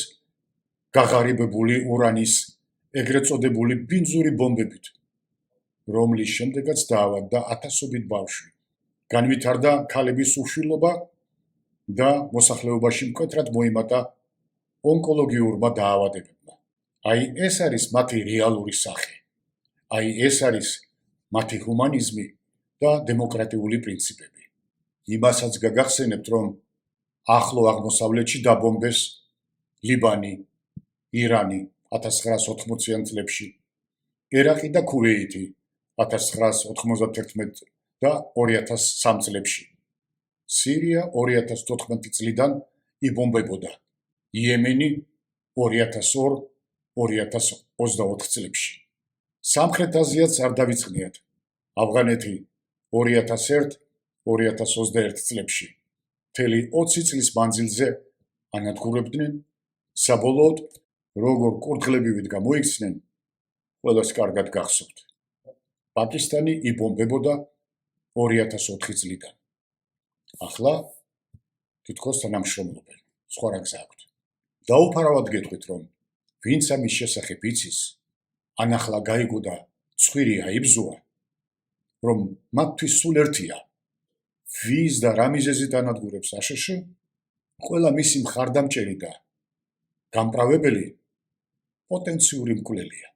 გაღარიბებული ურანის ეგრეთ წოდებული ბინძური ბომბებით, რომლის შემდეგაც დაავადდა ათასობით ბავშვი. განვითარდა ქალების უშვილობა და მოსახლეობაში მკვეთრად მოიმატა ონკოლოგიურმა დაავადებებმა. აი ეს არის მათი რეალური სახე. აი ეს არის მათი ჰუმანიზმი და დემოკრატიული პრინციპები. იმასაც გაგახსენებთ, რომ ახლო აღმოსავლეთში დაბომბეს ლიბანი, ირანი 1980-იან წლებში, ერაყი და ქუვეითი 1991 და 2003 წლებში. სირია 2014 წლიდან იბომბებოდა. იემენი 2002-2024 წლებში. სამხრეთ აზიაც არ დავიწყნიათ. ავღანეთი 2001-2021 წლებში. მთელი 20 წლის მანძილზე ანადგურებდნენ, საბოლოოდ როგორ კურდღლებივით გამოიქცნენ, ყველას კარგად გახსოვთ. პაკისტანი იბომბებოდა 2004 წლიდან. ახლა თითქოს თანამშრომლობენ. სხვა რა გზა აქვთ. დაუფარავად გეტყვით, რომ ვინც ამის შესახებ იცის, ან ახლა გაიგო და ცხვირი აიბზოა, რომ მათთვის სულ ერთია, ვის და რა მიზეზით ანადგურებს აშშ, ყველა მისი მხარდამჭერი და გამправებელი პოტენციური მკვლელია.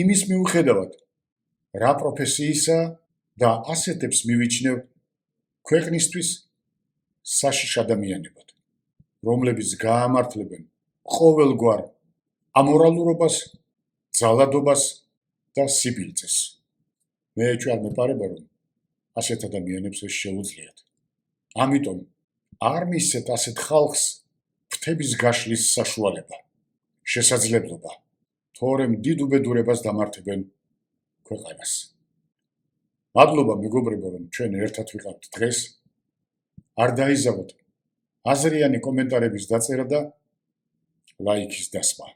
იმის მიუხედავად, რა პროფესიისა და ასეთებს მივიჩნევ ქვეყნისთვის საშიშ ადამიანებად, რომლებიც გაამართლებენ ყოველგვარ ამორალურობას, ძალადობას და სიბილწეს. მე ჩვენ მეპარება, რომ ასეთ ადამიანებს ეს შეუძლიათ. ამიტომ არ მისცეთ ასეთ ხალხს ფრთების გაშლის საშუალება, შესაძლებლობა, თორემ დიდ უბედურებას დამართებენ ქვეყანას. მადლობა მეგობრებო, რომ ჩვენ ერთად ვიყავთ დღეს. არ დაიზავოთ აზრიანი კომენტარების დაწერა და ლაიქის დასმა,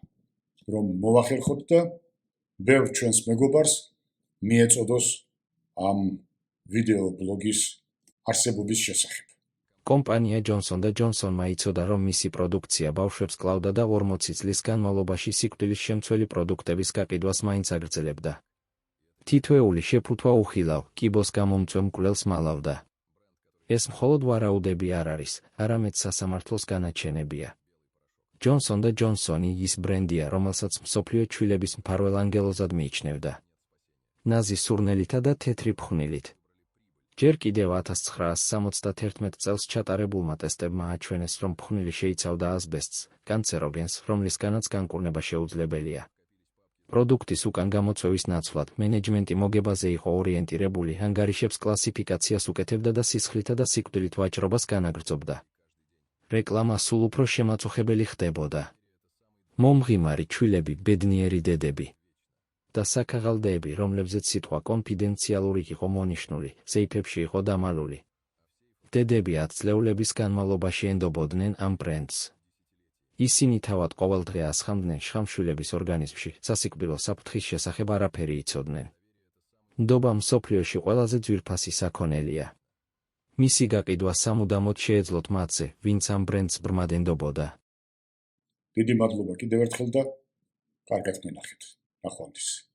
რომ მოვახერხოთ და ბევრ ჩვენს მეგობარს მიეწოდოს ამ ვიდეო ბლოგის არსებობის შესახებ. კომპანია ჯონსონ და ჯონსონმა იცოდა, რომ მისი პროდუქცია ბავშვებს კლავდა და 40 წლის განმავლობაში სიკვდილის შემცველი პროდუქტების გაყიდვას მაინც აგრძელებდა. თითოეული შეფუთვა უხილავ, კიბოს გამომწვევ მკვლელს მალავდა. ეს მხოლოდ ვარაუდები არ არის, არამედ სასამართლოს განაჩენებია. ჯონსონ და ჯონსონი ის ბრენდია, რომელსაც მსოფლიო ჩვილების მფარველ ანგელოზად მიიჩნევდა. ნაზი სურნელითა და თეთრი ფხვნილით. ჯერ კიდევ 1971 წელს ჩატარებულმა ტესტებმა აჩვენეს, რომ ფხვნილი შეიცავდა ასბესტს, კანცეროგენს, რომლისგანაც განკურნება შეუძლებელია. პროდუქტის უკან გამოწვევის ნაცვლად მენეჯმენტი მოგებაზე იყო ორიენტირებული, ანგარიშებს კლასიფიკაციას უკეთებდა და სისხლითა და სიკვდილით ვაჭრობას განაგრძობდა. რეკლამა სულ უფრო შემაწუხებელი ხდებოდა. მომღიმარი ჩვილები, ბედნიერი დედები და საქაღალდეები, რომლებზეც სიტყვა კონფიდენციალური იყო მონიშნული, სეიფებში იყო დამალული. დედები 10 წლეულების განმავლობაში ენდობოდნენ ამ ბრენდს. ისინი თავად ყოველდღე ასხამდნენ შხამშვილების ორგანიზმში, სასიკვდილო საფრთხის შესახებ არაფერი იცოდნენ. ნდობა მსოფლიოში ყველაზე ძვირფასი საქონელია. მისი გაყიდვა სამუდამოდ შეეძლოთ მათზე, ვინც ამ ბრენდს ბრმად ენდობოდა. დიდი მადლობა კიდევ ერთხელ და კარგად მენახეთ. ნახვამდის.